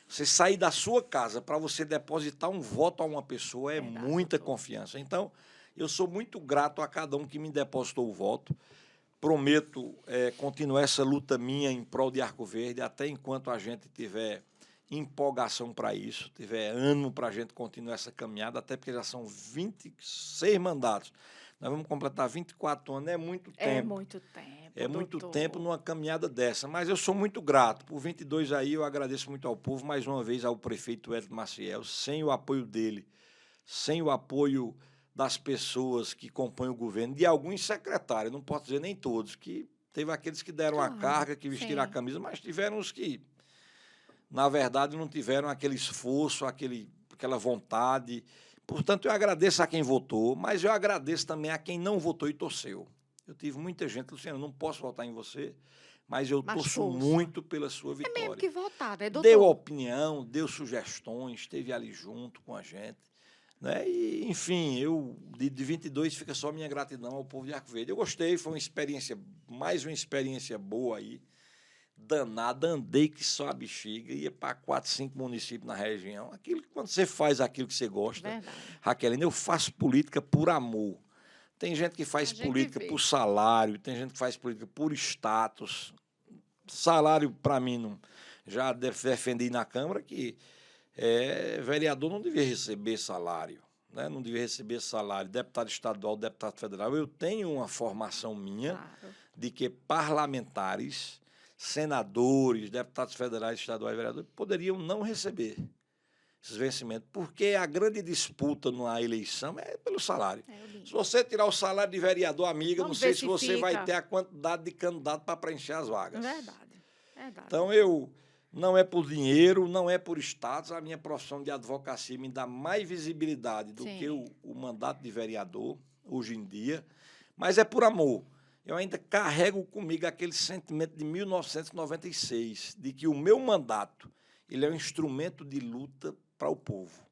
Você sair da sua casa para você depositar um voto a uma pessoa é Verdade, muita doutor. confiança. Então, eu sou muito grato a cada um que me depositou o voto. Prometo continuar essa luta minha em prol de Arco Verde, até enquanto a gente tiver empolgação para isso, tiver ânimo para a gente continuar essa caminhada, até porque já são 26 mandatos. Nós vamos completar 24 anos, é muito tempo. É muito tempo, É muito doutor. tempo numa caminhada dessa, mas eu sou muito grato. Por 22 aí, eu agradeço muito ao povo, mais uma vez ao prefeito Hélio Maciel. Sem o apoio dele, sem o apoio das pessoas que compõem o governo, de alguns secretários, não posso dizer nem todos, que teve aqueles que deram a Claro, carga, que vestiram a sim. camisa, mas tiveram os que, na verdade, não tiveram aquele esforço, aquela vontade. Portanto, eu agradeço a quem votou, mas eu agradeço também a quem não votou e torceu. Eu tive muita gente, Luciano, não posso votar em você, mas eu Mas torço torça. muito pela sua É vitória. mesmo que votar, né, doutor? Deu opinião, deu sugestões, esteve ali junto com a gente. Né? E, enfim, de 22 fica só minha gratidão ao povo de Arco Verde. Eu gostei, foi uma experiência, mais uma experiência boa aí, danada, andei que só a bexiga, ia para 4, 5 municípios na região. Quando você faz aquilo que você gosta, Verdade. Raqueline, eu faço política por amor. Tem gente que faz A gente política vê. por salário, tem gente que faz política por status. Salário, para mim, não. Já defendi na Câmara que vereador não devia receber salário, né? Não devia receber salário. Deputado estadual, deputado federal. Eu tenho uma formação minha Claro. de que parlamentares, senadores, deputados federais, estaduais, vereadores, poderiam não receber esses vencimentos, porque a grande disputa na eleição é pelo salário. É, eu li. Se você tirar o salário de vereador, amiga, Vamos não sei ver se se você vai fica. ter a quantidade de candidato para preencher as vagas. Verdade. Verdade. Então, não é por dinheiro, não é por status, a minha profissão de advocacia me dá mais visibilidade do Sim. que o mandato de vereador, hoje em dia, mas é por amor. Eu ainda carrego comigo aquele sentimento de 1996, de que o meu mandato ele é um instrumento de luta para o povo.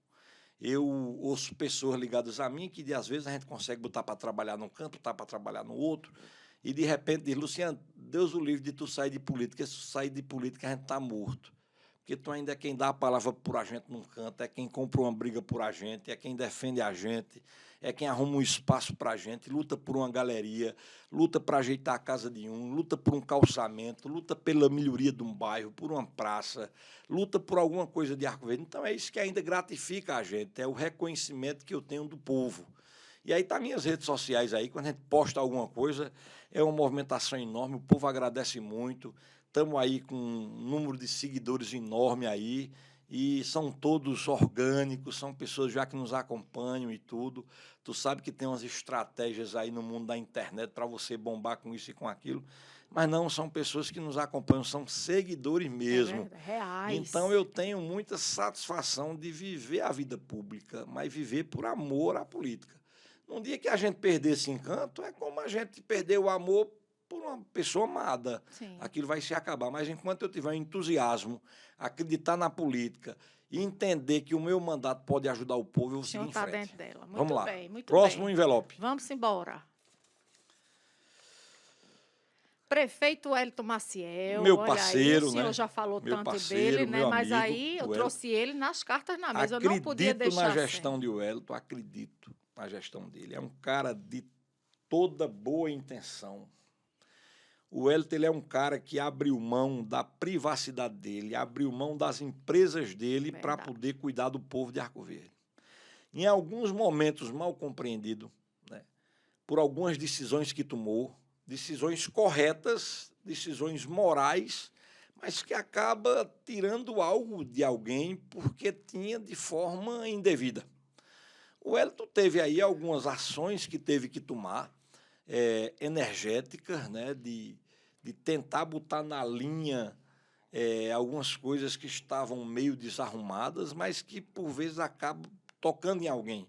Eu ouço pessoas ligadas a mim que, às vezes, a gente consegue botar para trabalhar num canto, botar para trabalhar no outro, e, de repente, diz, Luciano, Deus o livre de tu sair de política, se tu sair de política, a gente está morto. Porque tu ainda é quem dá a palavra por a gente num canto, é quem compra uma briga por a gente, é quem defende a gente, é quem arruma um espaço para a gente, luta por uma galeria, luta para ajeitar a casa de um, luta por um calçamento, luta pela melhoria de um bairro, por uma praça, luta por alguma coisa de Arco Verde. Então, é isso que ainda gratifica a gente, é o reconhecimento que eu tenho do povo. E aí tá minhas redes sociais aí, quando a gente posta alguma coisa, é uma movimentação enorme, o povo agradece muito, estamos aí com um número de seguidores enorme aí, e são todos orgânicos, são pessoas já que nos acompanham e tudo. Tu sabe que tem umas estratégias aí no mundo da internet para você bombar com isso e com aquilo, mas não, são pessoas que nos acompanham, são seguidores mesmo. É reais. Então, eu tenho muita satisfação de viver a vida pública, mas viver por amor à política. Um dia que a gente perder esse encanto, é como a gente perder o amor por uma pessoa amada. Sim. Aquilo vai se acabar. Mas enquanto eu tiver um entusiasmo, acreditar na política e entender que o meu mandato pode ajudar o povo, eu vou O seguir senhor em está frente. dentro dela. Muito Vamos lá. bem, muito Próximo bem. envelope. Vamos embora. Prefeito Wellington Maciel, Meu olha parceiro, aí, o senhor né? já falou Meu tanto parceiro, dele, né? meu Mas amigo, aí eu o trouxe ele nas cartas na mesa, eu não Acredito podia deixar na sem. gestão de Wellington, acredito na gestão dele. É um cara de toda boa intenção. O Wellington ele é um cara que abriu mão da privacidade dele, abriu mão das empresas dele para Verdade. poder cuidar do povo de Arco Verde. Em alguns momentos mal compreendido, né, por algumas decisões que tomou, decisões corretas, decisões morais, mas que acaba tirando algo de alguém porque tinha de forma indevida. O Wellington teve aí algumas ações que teve que tomar, energéticas, né, de tentar botar na linha algumas coisas que estavam meio desarrumadas, mas que, por vezes, acabam tocando em alguém.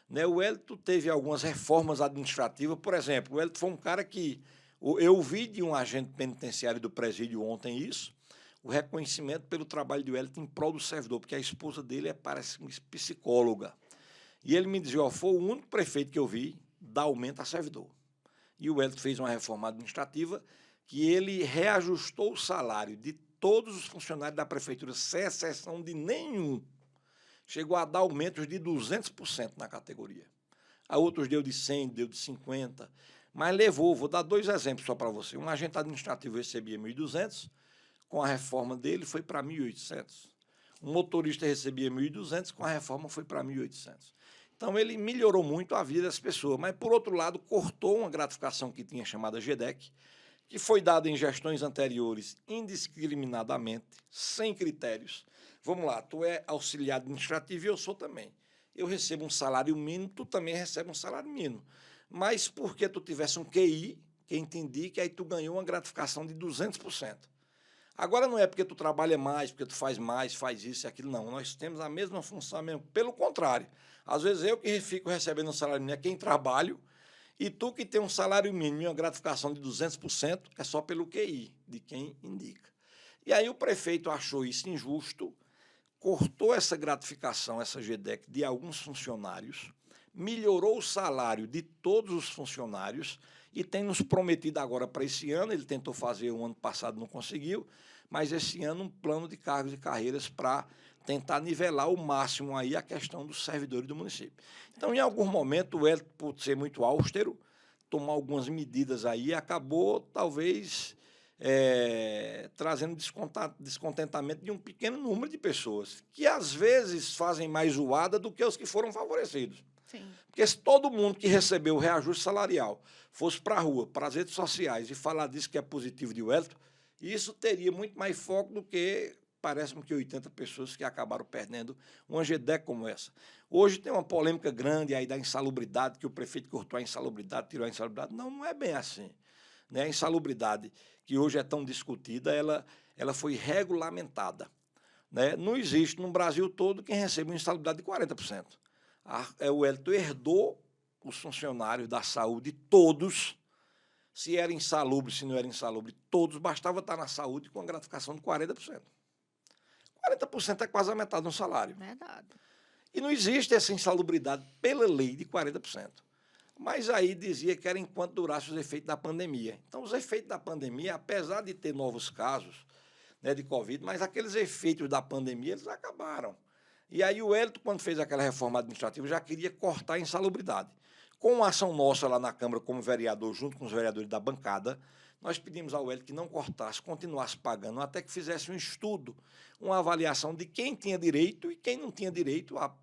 Né? O Wellington teve algumas reformas administrativas. Por exemplo, o Wellington foi um cara que... Eu ouvi de um agente penitenciário do presídio ontem isso, o reconhecimento pelo trabalho de Wellington em prol do servidor, porque a esposa dele parece uma psicóloga. E ele me dizia, foi o único prefeito que eu vi dar aumento a servidor. E o Wellington fez uma reforma administrativa que ele reajustou o salário de todos os funcionários da prefeitura, sem exceção de nenhum. Chegou a dar aumentos de 200% na categoria. A outros deu de 100, deu de 50, mas levou, vou dar 2 exemplos só para você. Um agente administrativo recebia 1.200, com a reforma dele foi para 1.800. Um motorista recebia 1.200, com a reforma foi para 1.800. Então, ele melhorou muito a vida das pessoas, mas, por outro lado, cortou uma gratificação que tinha chamada GEDEC, que foi dada em gestões anteriores indiscriminadamente, sem critérios. Vamos lá, tu é auxiliar administrativo e eu sou também. Eu recebo um salário mínimo, tu também recebe um salário mínimo. Mas porque tu tivesse um QI, quem te indica, aí tu ganhou uma gratificação de 200%. Agora não é porque tu trabalha mais, porque tu faz mais, faz isso e aquilo, não. Nós temos a mesma função mesmo. Pelo contrário, às vezes eu que fico recebendo um salário mínimo é quem trabalho, e tu que tem um salário mínimo e uma gratificação de 200% é só pelo QI, de quem indica. E aí o prefeito achou isso injusto, cortou essa gratificação, essa GEDEC, de alguns funcionários, melhorou o salário de todos os funcionários e tem nos prometido agora para esse ano, ele tentou fazer o ano passado, não conseguiu, mas esse ano um plano de cargos e carreiras para tentar nivelar ao máximo aí a questão dos servidores do município. Então, em algum momento, o Wellington, por ser muito austero, tomou algumas medidas aí e acabou, talvez, trazendo descontentamento de um pequeno número de pessoas, que, às vezes, fazem mais zoada do que os que foram favorecidos. Sim. Porque se todo mundo que recebeu o reajuste salarial fosse para a rua, para as redes sociais, e falar disso que é positivo de Wellington, isso teria muito mais foco do que, parece-me que 80 pessoas que acabaram perdendo uma GEDEC como essa. Hoje tem uma polêmica grande aí da insalubridade, que o prefeito cortou a insalubridade, tirou a insalubridade. Não, não é bem assim. Né? A insalubridade, que hoje é tão discutida, ela foi regulamentada. Né? Não existe no Brasil todo quem recebe uma insalubridade de 40%. O Wellington herdou os funcionários da saúde, todos, se era insalubre, se não era insalubre, todos, bastava estar na saúde com a gratificação de 40%. 40% é quase a metade do salário. Verdade. E não existe essa insalubridade pela lei de 40%. Mas aí dizia que era enquanto durasse os efeitos da pandemia. Então, os efeitos da pandemia, apesar de ter novos casos, né, de Covid, mas aqueles efeitos da pandemia, eles acabaram. E aí o Wellington, quando fez aquela reforma administrativa, já queria cortar a insalubridade. Com uma ação nossa lá na Câmara, como vereador, junto com os vereadores da bancada, nós pedimos ao Wellington que não cortasse, continuasse pagando, até que fizesse um estudo, uma avaliação de quem tinha direito e quem não tinha direito à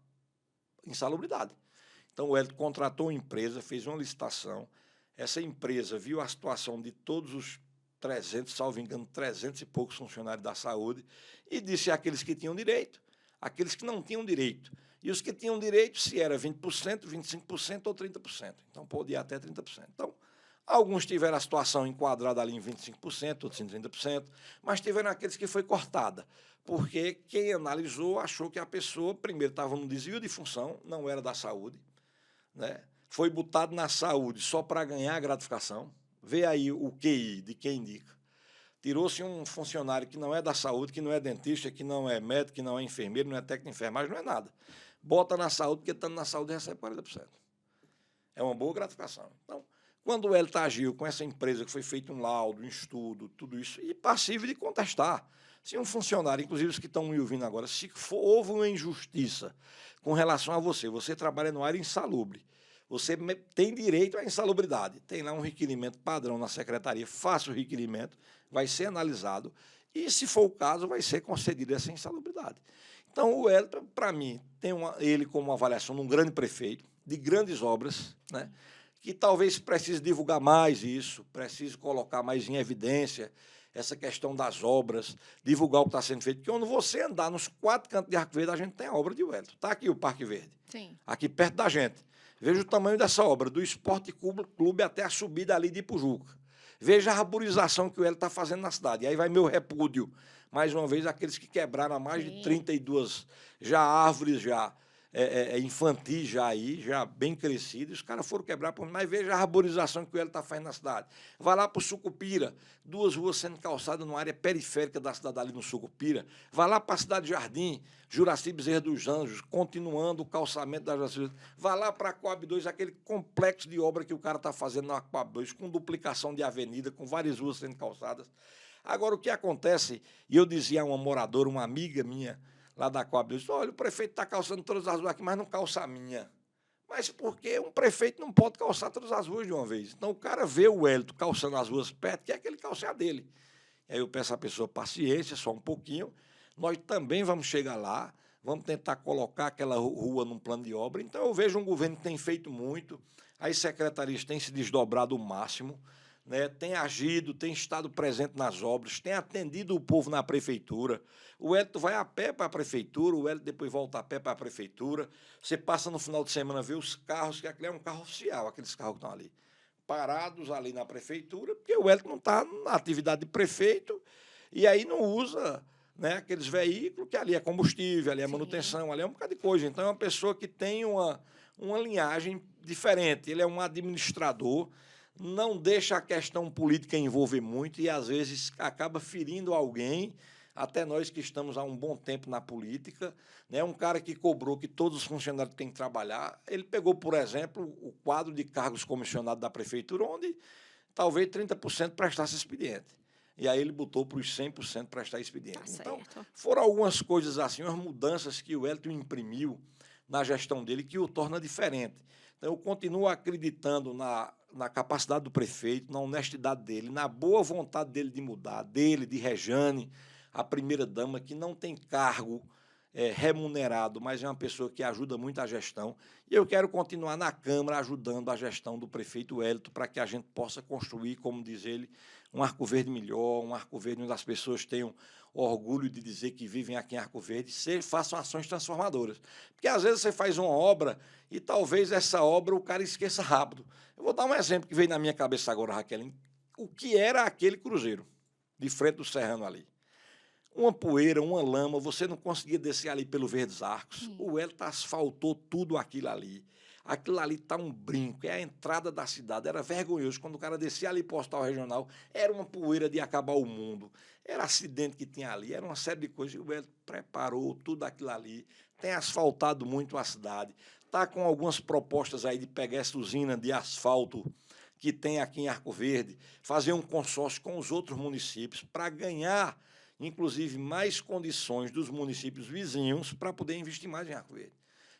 insalubridade. Então, o Wellington contratou uma empresa, fez uma licitação, essa empresa viu a situação de todos os 300, salvo engano, 300 e poucos funcionários da saúde, e disse àqueles que tinham direito, aqueles que não tinham direito. E os que tinham direito, se era 20%, 25% ou 30%. Então, podia ir até 30%. Então, alguns tiveram a situação enquadrada ali em 25%, outros em 30%, mas tiveram aqueles que foi cortada, porque quem analisou achou que a pessoa, primeiro, estava num desvio de função, não era da saúde, né? Foi botado na saúde só para ganhar a gratificação. Vê aí o QI de quem indica. Tirou-se um funcionário que não é da saúde, que não é dentista, que não é médico, que não é enfermeiro, não é técnico de enfermagem, não é nada. Bota na saúde, porque estando na saúde recebe 40%. É uma boa gratificação. Então, quando o Wellington agiu com essa empresa, que foi feito um laudo, um estudo, tudo isso, e passível de contestar. Se um funcionário, inclusive os que estão me ouvindo agora, se houve uma injustiça com relação a você, você trabalha numa área insalubre, Você tem direito à insalubridade. Tem lá um requerimento padrão na secretaria, faça o requerimento, vai ser analisado e, se for o caso, vai ser concedida essa insalubridade. Então, o Wellington, para mim, tem ele como uma avaliação de um grande prefeito, de grandes obras, né, que talvez precise divulgar mais isso, precise colocar mais em evidência essa questão das obras, divulgar o que está sendo feito. Porque quando você andar nos 4 cantos de Arco Verde, a gente tem a obra de Wellington. Está aqui o Parque Verde, Sim. aqui perto da gente. Veja o tamanho dessa obra, do Esporte Clube até a subida ali de Ipujuca. Veja a arborização que o Wellington está fazendo na cidade. E aí vai meu repúdio, mais uma vez, aqueles que quebraram a mais de 32 já árvores, já infantis, já bem crescidas. Os caras foram quebrar, mas veja a arborização que o Wellington está fazendo na cidade. Vai lá para o Sucupira, 2 ruas sendo calçadas numa área periférica da cidade ali no Sucupira. Vai lá para a cidade de Jardim, Juraci Bezerra dos Anjos, continuando o calçamento da Juraci. Vai lá para a Coab 2, aquele complexo de obra que o cara está fazendo na Coab 2, com duplicação de avenida, com várias ruas sendo calçadas. Agora, o que acontece, e eu dizia a uma moradora, uma amiga minha, lá da Coab, eu disse, olha, o prefeito está calçando todas as ruas aqui, mas não calça a minha. Mas porque um prefeito não pode calçar todas as ruas de uma vez. Então, o cara vê o Wellington calçando as ruas perto, quer que ele calce a dele. Aí eu peço à pessoa paciência, só um pouquinho. Nós também vamos chegar lá, vamos tentar colocar aquela rua num plano de obra. Então, eu vejo um governo que tem feito muito, as secretarias têm se desdobrado o máximo, né, tem agido, tem estado presente nas obras, tem atendido o povo na prefeitura. O Wellington vai a pé para a prefeitura, o Wellington depois volta a pé para a prefeitura. Você passa no final de semana, vê os carros, que aquele é um carro oficial, aqueles carros que estão ali, parados ali na prefeitura, porque o Wellington não está na atividade de prefeito e aí não usa, né, aqueles veículos, que ali é combustível, ali é manutenção, ali é um bocado de coisa. Então, é uma pessoa que tem uma linhagem diferente, ele é um administrador, não deixa a questão política envolver muito e, às vezes, acaba ferindo alguém, até nós que estamos há um bom tempo na política, né? Um cara que cobrou que todos os funcionários têm que trabalhar, ele pegou, por exemplo, o quadro de cargos comissionados da prefeitura, onde talvez 30% prestasse expediente. E aí ele botou para os 100% prestar expediente. Tá então, certo. foram algumas coisas assim, umas mudanças que o Wellington imprimiu na gestão dele que o torna diferente. Então, eu continuo acreditando na capacidade do prefeito, na honestidade dele, na boa vontade dele de mudar, dele, de Rejane, a primeira-dama, que não tem cargo remunerado, mas é uma pessoa que ajuda muito a gestão. E eu quero continuar na Câmara ajudando a gestão do prefeito Wellington para que a gente possa construir, como diz ele, um Arco Verde melhor, um Arco Verde onde as pessoas tenham orgulho de dizer que vivem aqui em Arco Verde, façam ações transformadoras. Porque, às vezes, você faz uma obra e talvez essa obra o cara esqueça rápido. Eu vou dar um exemplo que veio na minha cabeça agora, Raquel. O que era aquele cruzeiro de frente do Serrano ali? Uma poeira, uma lama, você não conseguia descer ali pelo Verdes Arcos. Sim. O Wellington asfaltou tudo aquilo ali. Aquilo ali está um brinco, é a entrada da cidade. Era vergonhoso. Quando o cara descia ali para o Hospital Regional, era uma poeira de acabar o mundo. Era acidente que tinha ali, era uma série de coisas. E o Wellington preparou tudo aquilo ali, tem asfaltado muito a cidade. Está com algumas propostas aí de pegar essa usina de asfalto que tem aqui em Arco Verde, fazer um consórcio com os outros municípios para ganhar, inclusive, mais condições dos municípios vizinhos para poder investir mais em Arco Verde.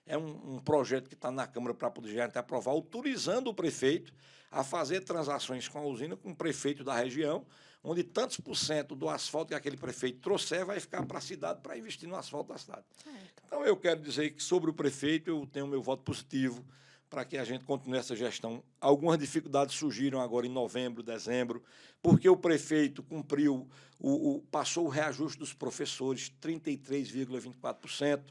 É um projeto que está na Câmara para poder aprovar, autorizando o prefeito a fazer transações com a usina, com o prefeito da região, onde tantos por cento do asfalto que aquele prefeito trouxer vai ficar para a cidade, para investir no asfalto da cidade. Certo. Então, eu quero dizer que, sobre o prefeito, eu tenho meu voto positivo para que a gente continue essa gestão. Algumas dificuldades surgiram agora em novembro, dezembro, porque o prefeito cumpriu, passou o reajuste dos professores, 33,24%.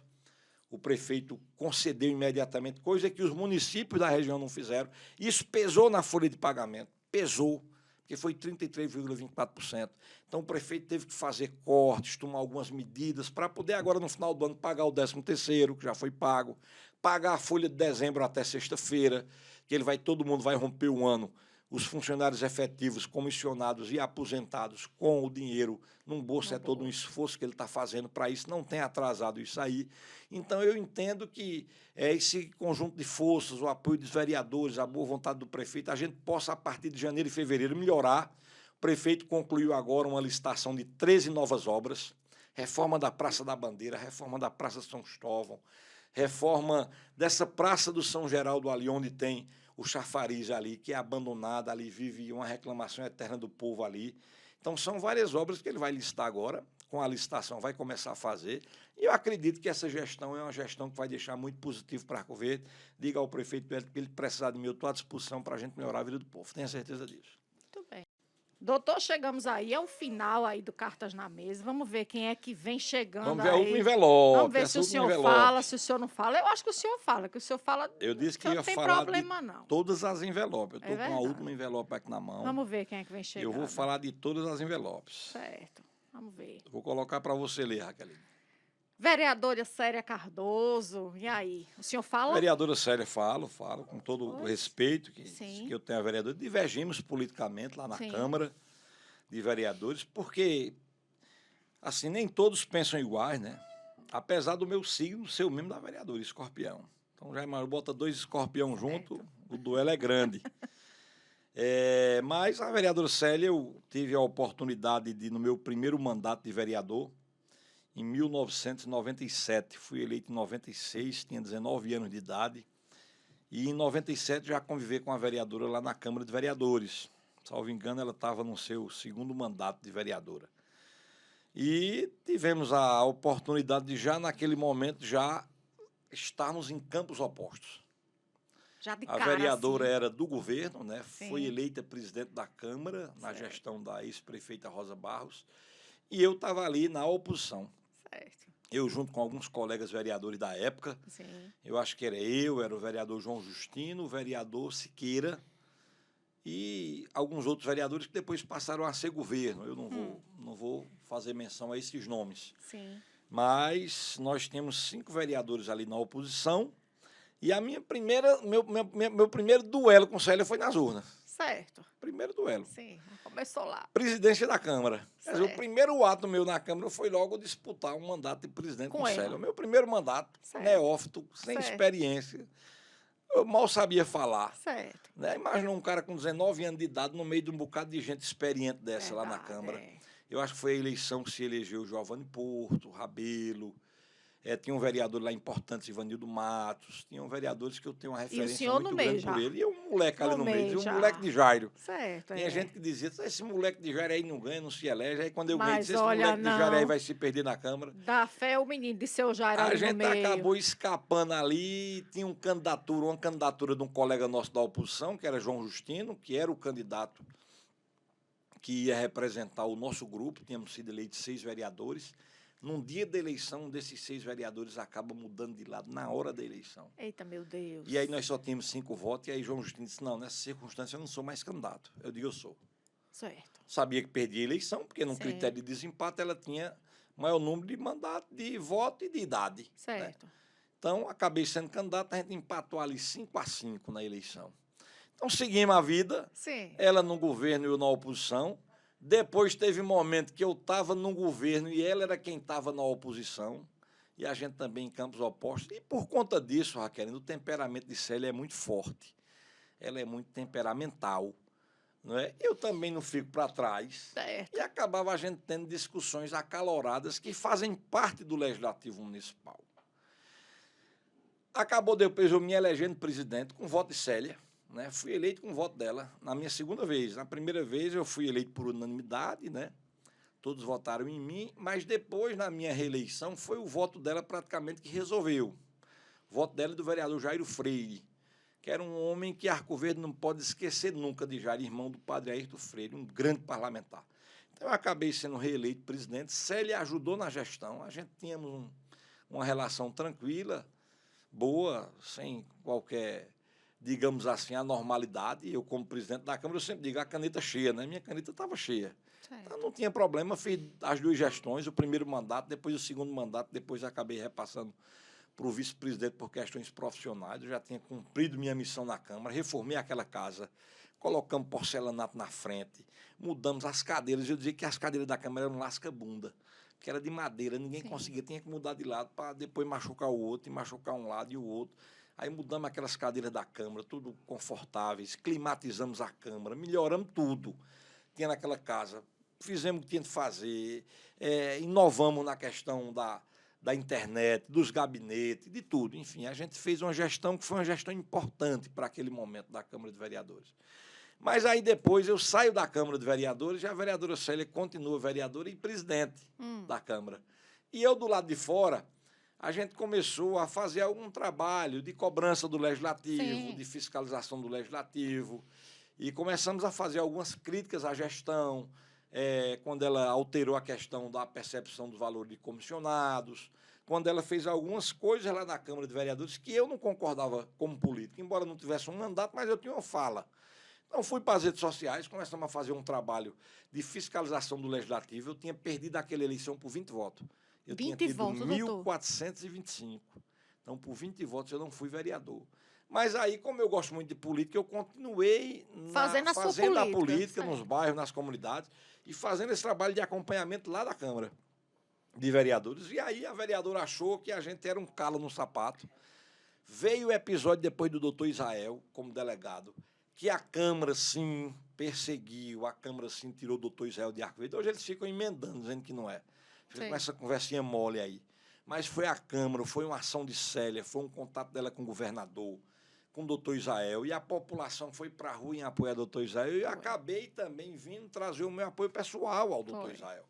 O prefeito concedeu imediatamente, coisa que os municípios da região não fizeram. Isso pesou na folha de pagamento, pesou, porque foi 33,24%. Então, o prefeito teve que fazer cortes, tomar algumas medidas para poder, agora, no final do ano, pagar o 13º, que já foi pago, pagar a folha de dezembro até sexta-feira, que todo mundo vai romper o ano, os funcionários efetivos, comissionados e aposentados com o dinheiro num bolso. É todo um esforço que ele está fazendo para isso, não tem atrasado isso aí. Então, eu entendo que esse conjunto de forças, o apoio dos vereadores, a boa vontade do prefeito, a gente possa, a partir de janeiro e fevereiro, melhorar. O prefeito concluiu agora uma licitação de 13 novas obras, reforma da Praça da Bandeira, reforma da Praça São Cristóvão, reforma dessa Praça do São Geraldo ali, onde tem o chafariz ali, que é abandonada, ali vive uma reclamação eterna do povo ali. Então, são várias obras que ele vai listar agora, com a licitação vai começar a fazer, e eu acredito que essa gestão é uma gestão que vai deixar muito positivo para Arco Verde. Diga ao prefeito Pedro que ele precisar de mim, eu estou à disposição para a gente melhorar a vida do povo, tenho certeza disso. Muito bem. Doutor, chegamos aí ao final aí do Cartas na Mesa. Vamos ver quem é que vem chegando Vamos ver aí. o último envelope. Vamos ver se o senhor fala, se o senhor não fala. Eu acho que o senhor fala, que o senhor fala. Eu disse que não ia tem falar problema, de não. todas as envelopes. Eu estou com a verdade. última envelope aqui na mão. Vamos ver quem é que vem chegando. Eu vou falar de todas as envelopes. Certo. Vamos ver. Vou colocar para você ler, Raqueline. Vereadora Célia Cardoso, e aí? O senhor fala? Vereadora Célia, falo com todo o respeito que eu tenho a vereadora. Divergimos politicamente lá na Sim. Câmara de Vereadores, porque, assim, nem todos pensam iguais, né? Apesar do meu signo ser o mesmo da vereadora, escorpião. Então, já imagina, bota 2 escorpião junto, o duelo é grande. Mas a vereadora Célia, eu tive a oportunidade de, no meu primeiro mandato de vereador, em 1997, fui eleito em 96, tinha 19 anos de idade, e em 97 já convivi com a vereadora lá na Câmara de Vereadores. Salvo engano, ela estava no seu segundo mandato de vereadora. E tivemos a oportunidade de, já naquele momento, já estarmos em campos opostos. Já de A cara, vereadora assim. era do governo, né? Sim. Foi eleita presidente da Câmara, na Certo. gestão da ex-prefeita Rosa Barros, e eu estava ali na oposição. Certo. Eu, junto com alguns colegas vereadores da época, Sim. eu acho que era o vereador João Justino, o vereador Siqueira e alguns outros vereadores que depois passaram a ser governo. Eu não vou fazer menção a esses nomes. Sim. Mas nós temos 5 vereadores ali na oposição e a meu primeiro duelo com Célia foi nas urnas. Certo. Primeiro duelo. Sim. Começou lá. Presidência da Câmara. Quer dizer, o Certo. primeiro ato meu na Câmara foi logo disputar um mandato de presidente Com com ela. Célia. O meu primeiro mandato, Certo. neófito, sem Certo. experiência. Eu mal sabia falar. Certo. Né? Imagina um cara com 19 anos de idade no meio de um bocado de gente experiente dessa lá na Verdade, Câmara. é. Eu acho que foi a eleição que se elegeu o Giovanni Porto, Rabelo. Tinha um vereador lá importante, Ivanildo Matos. Tinham vereadores que eu tenho uma referência senhor muito no grande meio por já? ele. E um moleque ali No no meio. meio E um já. moleque de Jairo. Certo. Tinha gente que dizia, esse moleque de Jair aí não ganha, não se elege. Aí quando eu Mas ganhei, disse, esse olha, moleque de Jair aí não. vai se perder na Câmara. Da fé o menino de seu Jair A ali no gente meio. acabou escapando ali, tinha uma candidatura de um colega nosso da oposição, que era João Justino, que era o candidato que ia representar o nosso grupo, tínhamos sido eleitos 6 vereadores. Num dia da eleição, um desses 6 vereadores acaba mudando de lado na hora da eleição. Eita, meu Deus. E aí nós só tínhamos 5 votos, e aí João Justino disse, não, nessa circunstância eu não sou mais candidato. Eu digo, eu sou. Certo. Sabia que perdia a eleição, porque num Sim. critério de desempate ela tinha maior número de mandato, de voto e de idade. Né? Certo. Então, acabei sendo candidato, a gente empatou ali 5-5 na eleição. Então, seguimos a vida, Sim. ela no governo e eu na oposição. Depois teve um momento que eu estava no governo e ela era quem estava na oposição. E a gente também em campos opostos. E por conta disso, Raquel, o temperamento de Célia é muito forte. Ela é muito temperamental. Não é? Eu também não fico para trás. Certo. E acabava a gente tendo discussões acaloradas que fazem parte do Legislativo Municipal. Acabou depois eu me elegendo presidente com voto de Célia. Né? Fui eleito com o voto dela na minha segunda vez. Na primeira vez eu fui eleito por unanimidade, né? Todos votaram em mim, mas depois, na minha reeleição, foi o voto dela praticamente que resolveu. O voto dela e do vereador Jairo Freire, que era um homem que Arco Verde não pode esquecer nunca de Jairo, irmão do padre Ayrton Freire, um grande parlamentar. Então eu acabei sendo reeleito presidente. Célia ajudou na gestão, a gente tínhamos uma relação tranquila, boa, sem qualquer, digamos assim, anormalidade. Eu, como presidente da Câmara, eu sempre digo, a caneta cheia, né? Minha caneta estava cheia. Então, não tinha problema, fiz as 2 gestões, o primeiro mandato, depois o segundo mandato, depois acabei repassando para o vice-presidente por questões profissionais. Eu já tinha cumprido minha missão na Câmara, reformei aquela casa, colocamos porcelanato na frente, mudamos as cadeiras. Eu dizia que as cadeiras da Câmara eram lasca-bunda, porque era de madeira, ninguém conseguia, tinha que mudar de lado para depois machucar o outro, e machucar um lado e o outro. Aí mudamos aquelas cadeiras da Câmara, tudo confortáveis, climatizamos a Câmara, melhoramos tudo. Tinha naquela casa, fizemos o que tinha de fazer, inovamos na questão da internet, dos gabinetes, de tudo. Enfim, a gente fez uma gestão que foi uma gestão importante para aquele momento da Câmara de Vereadores. Mas aí depois eu saio da Câmara de Vereadores e a vereadora Célia continua vereadora e presidente da Câmara. E eu, do lado de fora, a gente começou a fazer algum trabalho de cobrança do Legislativo, Sim. de fiscalização do Legislativo, e começamos a fazer algumas críticas à gestão, quando ela alterou a questão da percepção do valor de comissionados, quando ela fez algumas coisas lá na Câmara de Vereadores que eu não concordava como político, embora não tivesse um mandato, mas eu tinha uma fala. Então, fui para as redes sociais, começamos a fazer um trabalho de fiscalização do Legislativo. Eu tinha perdido aquela eleição por 20 votos. Eu 20 tinha tido votos, doutor? 1.425. Então, por 20 votos, eu não fui vereador. Mas aí, como eu gosto muito de política, eu continuei Fazendo a sua a política, política certo. nos bairros, nas comunidades, e fazendo esse trabalho de acompanhamento lá da Câmara de Vereadores. E aí a vereadora achou que a gente era um calo no sapato. Veio o episódio depois do doutor Israel, como delegado, que a Câmara, sim, perseguiu, a Câmara, sim, tirou o doutor Israel de Arco Verde. Hoje eles ficam emendando, dizendo que não é. Fica Sim. com essa conversinha mole aí. Mas foi a Câmara, foi uma ação de Célia, foi um contato dela com o governador, com o doutor Israel, e a população foi para a rua em apoio ao doutor Israel, e eu acabei também vindo trazer o meu apoio pessoal ao doutor Israel.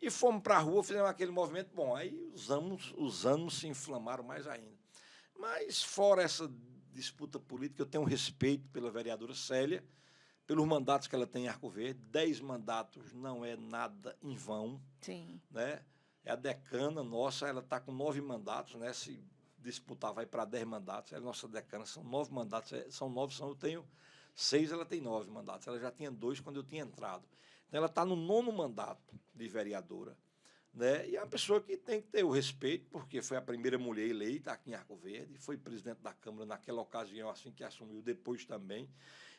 E fomos para a rua, fizemos aquele movimento. Bom, aí os anos se inflamaram mais ainda. Mas, fora essa disputa política, eu tenho respeito pela vereadora Célia, pelos mandatos que ela tem em Arco Verde. 10 mandatos não é nada em vão. Sim. Né? É a decana nossa, ela está com 9 mandatos, né? Se disputar vai para 10 mandatos, é a nossa decana, são 9 mandatos, eu tenho 6, ela tem 9 mandatos. Ela já tinha 2 quando eu tinha entrado. Então, ela está no 9º mandato de vereadora. Né? E é uma pessoa que tem que ter o respeito, porque foi a primeira mulher eleita aqui em Arco Verde, foi presidente da Câmara naquela ocasião, assim que assumiu, depois também.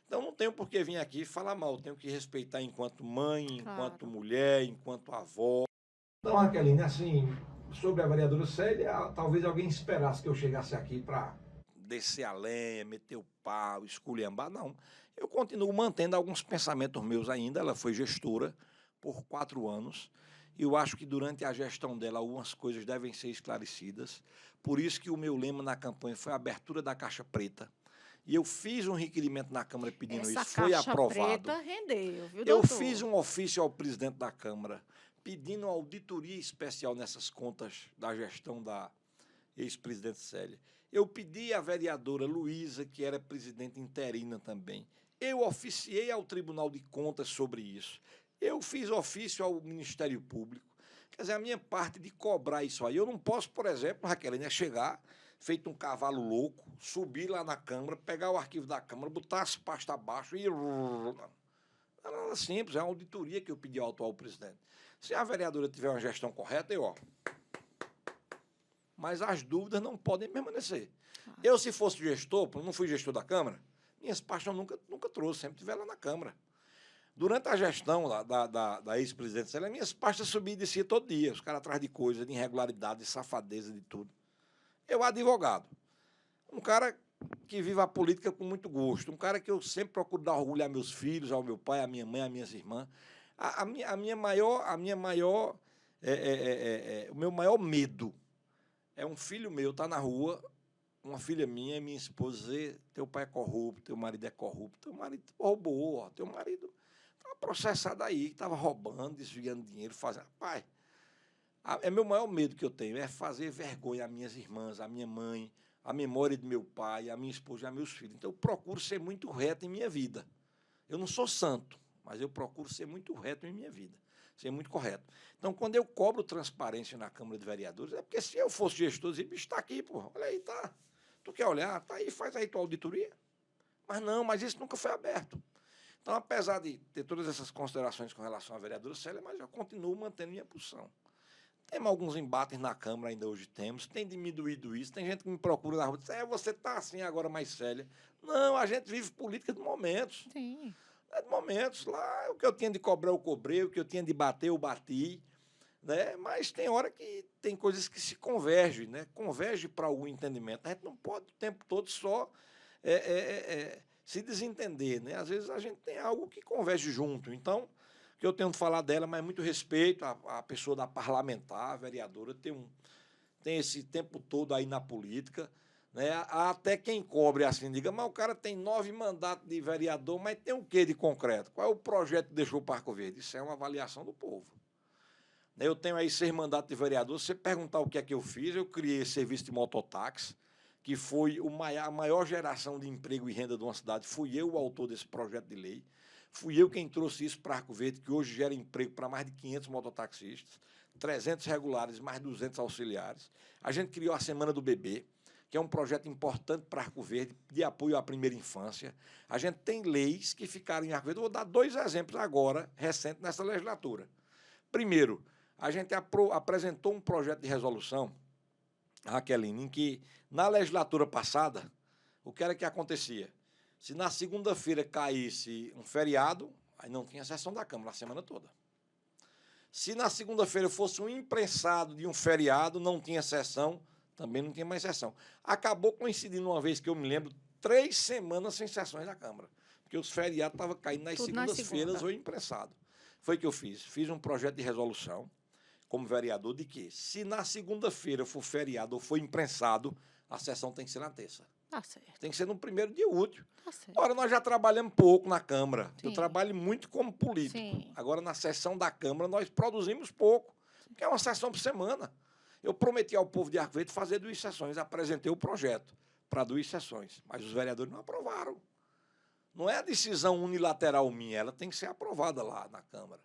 Então, não tenho por que vir aqui falar mal, tenho que respeitar enquanto mãe, enquanto mulher, enquanto avó. Então, Raqueline, assim, sobre a vereadora Célia, talvez alguém esperasse que eu chegasse aqui para descer a lenha, meter o pau, esculhambar. Não, eu continuo mantendo alguns pensamentos meus ainda. Ela foi gestora por 4 anos. E eu acho que durante a gestão dela algumas coisas devem ser esclarecidas. Por isso que o meu lema na campanha foi a abertura da caixa preta. E eu fiz um requerimento na Câmara pedindo isso, foi aprovado. Preta rendeu, viu, Eu doutor? fiz um ofício ao presidente da Câmara pedindo uma auditoria especial nessas contas da gestão da ex-presidente Célia. Eu pedi à vereadora Luísa, que era presidente interina também. Eu oficiei ao Tribunal de Contas sobre isso. Eu fiz ofício ao Ministério Público. Quer dizer, a minha parte de cobrar isso aí. Eu não posso, por exemplo, Raqueline, chegar, feito um cavalo louco, subir lá na Câmara, pegar o arquivo da Câmara, botar as pastas abaixo e... Não é nada simples, é uma auditoria que eu pedi ao atual presidente. Se a vereadora tiver uma gestão correta, Mas as dúvidas não podem permanecer. Eu, se fosse gestor, não fui gestor da Câmara, minhas pastas eu nunca trouxe, sempre estiver lá na Câmara. Durante a gestão da ex-presidente Célia, minhas pastas subiam e desciam todo dia, os caras atrás de coisas, de irregularidade, de safadeza, de tudo. Eu, advogado, um cara que vive a política com muito gosto, um cara que eu sempre procuro dar orgulho a meus filhos, ao meu pai, à minha mãe, às minhas irmãs. O meu maior medo é um filho meu estar na rua, uma filha minha, minha esposa, dizer: teu pai é corrupto, teu marido é corrupto, teu marido roubou, teu marido estava processado aí, que estava roubando, desviando dinheiro, fazendo... Pai, é meu maior medo que eu tenho, é fazer vergonha às minhas irmãs, à minha mãe, à memória do meu pai, à minha esposa e aos meus filhos. Então, eu procuro ser muito reto em minha vida. Eu não sou santo, mas eu procuro ser muito reto em minha vida, ser muito correto. Então, quando eu cobro transparência na Câmara de Vereadores, é porque se eu fosse gestor, eu dizia: bicho, está aqui, pô, olha aí, tá. Tu quer olhar? Tá aí, faz aí tua auditoria. Mas não, mas isso nunca foi aberto. Então, apesar de ter todas essas considerações com relação à vereadora Célia, mas eu continuo mantendo minha posição. Temos alguns embates na Câmara, ainda hoje temos, tem diminuído isso, tem gente que me procura na rua e diz: você está assim agora mais Célia. Não, a gente vive política de momentos. Sim. É de momentos. Lá, o que eu tinha de cobrar, eu cobrei, o que eu tinha de bater, eu bati. Né? Mas tem hora que tem coisas que se convergem, né? Converge para algum entendimento. A gente não pode o tempo todo só se desentender. Né? Às vezes a gente tem algo que converge junto. Então, o que eu tenho de falar dela, mas muito respeito à pessoa da parlamentar, a vereadora, tem tem esse tempo todo aí na política, né? Até quem cobre assim, diga, mas o cara tem 9 mandatos de vereador, mas tem o quê de concreto? Qual é o projeto que deixou o Arco Verde? Isso é uma avaliação do povo. Eu tenho aí 6 mandatos de vereador. Se você perguntar o que é que eu fiz, eu criei serviço de mototáxi, que foi a maior geração de emprego e renda de uma cidade. Fui eu o autor desse projeto de lei. Fui eu quem trouxe isso para Arco Verde, que hoje gera emprego para mais de 500 mototaxistas, 300 regulares, mais 200 auxiliares. A gente criou a Semana do Bebê, que é um projeto importante para Arco Verde, de apoio à primeira infância. A gente tem leis que ficaram em Arco Verde. Eu vou dar 2 exemplos agora, recentes, nessa legislatura. Primeiro, a gente apresentou um projeto de resolução, Raqueline, em que, na legislatura passada, o que era que acontecia? Se na segunda-feira caísse um feriado, aí não tinha sessão da Câmara a semana toda. Se na segunda-feira fosse um imprensado de um feriado, não tinha sessão, também não tinha mais sessão. Acabou coincidindo uma vez que eu me lembro, 3 semanas sem sessões da Câmara, porque os feriados estavam caindo nas segundas-feiras ou imprensado. Foi o que eu fiz. Fiz um projeto de resolução como vereador de que, se na segunda-feira for feriado ou for imprensado, a sessão tem que ser na terça. Tá certo. Tem que ser no primeiro dia útil. Tá certo. Ora, nós já trabalhamos pouco na Câmara. Sim. Eu trabalho muito como político. Sim. Agora, na sessão da Câmara, nós produzimos pouco, porque é uma sessão por semana. Eu prometi ao povo de Arco Verde fazer 2 sessões, apresentei o projeto para 2 sessões, mas os vereadores não aprovaram. Não é a decisão unilateral minha, ela tem que ser aprovada lá na Câmara.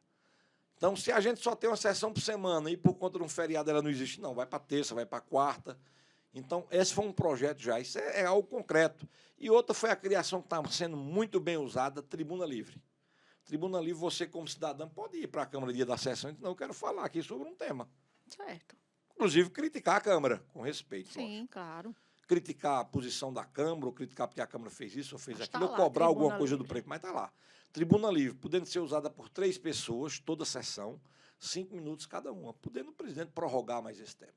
Então, se a gente só tem uma sessão por semana e por conta de um feriado ela não existe, não, vai para terça, vai para quarta. Então, esse foi um projeto já, isso é algo concreto. E outra foi a criação que está sendo muito bem usada, Tribuna Livre. Tribuna Livre, você como cidadão pode ir para a Câmara dia da sessão, então eu quero falar aqui sobre um tema. Certo. Inclusive, criticar a Câmara, com respeito. Sim, lógico. claro. Criticar a posição da Câmara, ou criticar porque a Câmara fez isso ou fez Mas aquilo, tá ou lá, cobrar alguma Tribuna coisa do Livre. prefeito, mas está lá. Tribuna Livre, podendo ser usada por 3 pessoas, toda sessão, 5 minutos cada uma, podendo o presidente prorrogar mais esse tempo.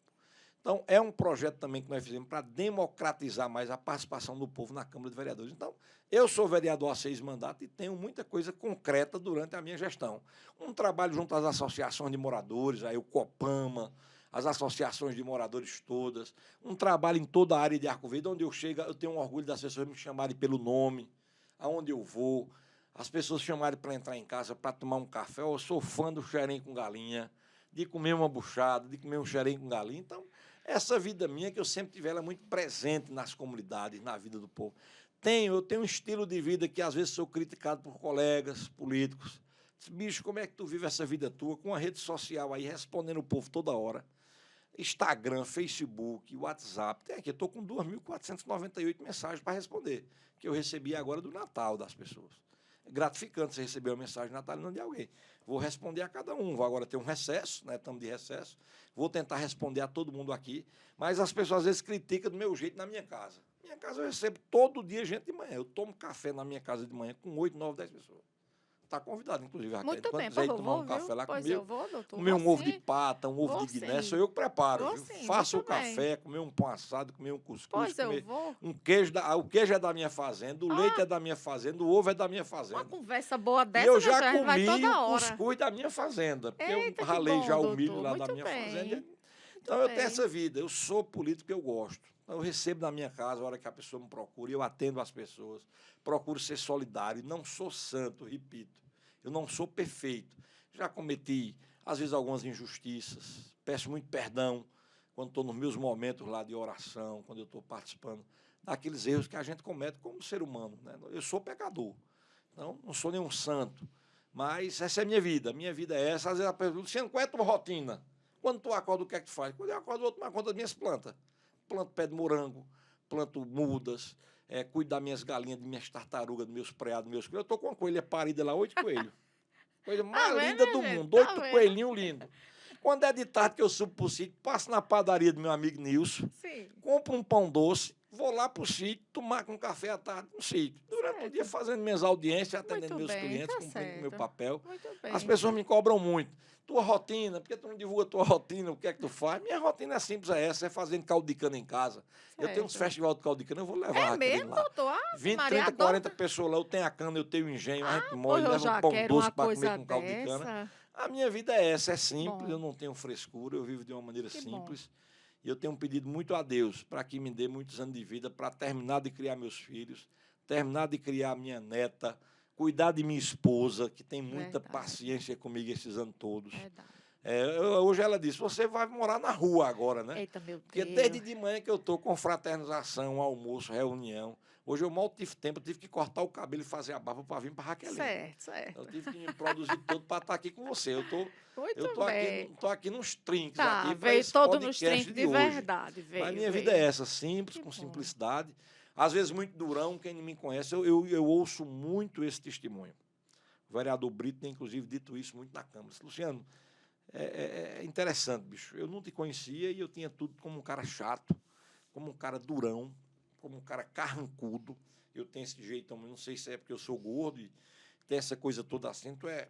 Então, é um projeto também que nós fizemos para democratizar mais a participação do povo na Câmara de Vereadores. Então, eu sou vereador há 6 mandatos e tenho muita coisa concreta durante a minha gestão. Um trabalho junto às associações de moradores, aí o Copama, as associações de moradores todas, um trabalho em toda a área de Arco Verde, onde eu chego, eu tenho um orgulho das pessoas me chamarem pelo nome, aonde eu vou, as pessoas chamarem para entrar em casa, para tomar um café. Eu sou fã do xerém com galinha, de comer uma buchada, de comer um xerém com galinha. Então, essa vida minha, que eu sempre tive ela muito presente nas comunidades, na vida do povo. Eu tenho um estilo de vida que, às vezes, sou criticado por colegas políticos. Bicho, como é que tu vive essa vida tua com a rede social aí, respondendo o povo toda hora? Instagram, Facebook, WhatsApp. Tem aqui, eu estou com 2.498 mensagens para responder, que eu recebi agora do Natal das pessoas. É gratificante você receber uma mensagem natalina de alguém. Vou responder a cada um. Vou agora ter um recesso, né? Estamos de recesso. Vou tentar responder a todo mundo aqui. Mas as pessoas às vezes criticam do meu jeito na minha casa. Minha casa eu recebo todo dia gente de manhã. Eu tomo café na minha casa de manhã com 8, 9, 10 pessoas. Está convidado, inclusive, Raquel. Muito bem, quiser ir eu tomar vou, um café lá pois comigo, eu vou, doutor. comer um Vou ovo de sim. pata, um ovo Vou de Guiné, sim. sou eu que preparo. Vou Viu? sim, Faço o muito bem. café, comer um pão assado, comer um cuscuz, Pois eu comer vou. um queijo. O queijo é da minha fazenda, o leite é da minha fazenda, o ovo é da minha Uma fazenda. conversa boa E dessa, eu né, já a gente vai comi toda o hora. cuscuz da minha fazenda, porque Eita, eu que ralei bom, já o milho doutor. lá da Muito minha bem. fazenda. Então, eu tenho bem. essa vida. Eu sou político que eu gosto. Então, eu recebo na minha casa, a hora que a pessoa me procura, eu atendo as pessoas, procuro ser solidário. Não sou santo, repito. Eu não sou perfeito. Já cometi, às vezes, algumas injustiças. Peço muito perdão quando estou nos meus momentos lá de oração, quando eu estou participando daqueles erros que a gente comete como ser humano, né? Eu sou pecador. Então, não sou nenhum santo. Mas essa é a minha vida. A minha vida é essa. Às vezes a pessoa, Luciano, qual é a tua rotina? Quando tu acorda, o que é que tu faz? Quando eu acordo, eu vou tomar conta das minhas plantas. Planto pé de morango, planto mudas, cuido das minhas galinhas, das minhas tartarugas, dos meus preados, dos meus coelhos. Eu estou com uma coelha parida lá, 8 coelhos. Coisa mais vendo, linda do gente? mundo. Tá 8 vendo? coelhinhos lindos. Quando é de tarde que eu subo para o sítio, passo na padaria do meu amigo Nilson, Sim. compro um pão doce, vou lá para o sítio, tomar um café à tarde no sítio. Durante Certo. o dia fazendo minhas audiências, atendendo Muito meus bem, clientes, tá cumprindo meu certo. papel. Muito bem. As pessoas me cobram muito. Tua rotina, por que tu não divulga tua rotina? O que é que tu faz? Minha rotina é simples, é essa, é fazendo caldo de cana em casa. Eu tenho uns Certo. festivais de caldo de cana, eu vou levar É a Raqueline mesmo, lá. doutor? Ah, 20, Maria 30, adora. 40 pessoas lá, eu tenho a cana, eu tenho o engenho, a gente Pois molha, eu leva já um pão quero doce uma para comer coisa com caldo de cana. dessa. A minha vida é essa, é simples, Bom. eu não tenho frescura, eu vivo de uma maneira Que bom. simples. E eu tenho pedido muito a Deus para que me dê muitos anos de vida para terminar de criar meus filhos, terminar de criar minha neta, cuidar de minha esposa, que tem muita Verdade. paciência comigo esses anos todos. Verdade. Hoje ela disse, você vai morar na rua agora, né? Eita, meu Porque Deus. desde de manhã que eu estou com fraternização, almoço, reunião. Hoje eu mal tive tempo, eu tive que cortar o cabelo e fazer a barba para vir para Raquelina. Certo. Eu tive que me produzir todo para estar aqui com você. Muito Aqui, bem. tô aqui nos trinques, Tá, aqui para veio esse todo nos podcast trinques de hoje. verdade. Mas minha veio. vida é essa, simples, Que com bom. simplicidade. Às vezes muito durão, quem não me conhece, eu ouço muito esse testemunho. O vereador Brito tem, inclusive, dito isso muito na Câmara. Disse, Luciano, é interessante, bicho. Eu não te conhecia e eu tinha tudo como um cara chato, como um cara durão, como um cara carrancudo. Eu tenho esse jeitão, não sei se é porque eu sou gordo e tem essa coisa toda assim, tu é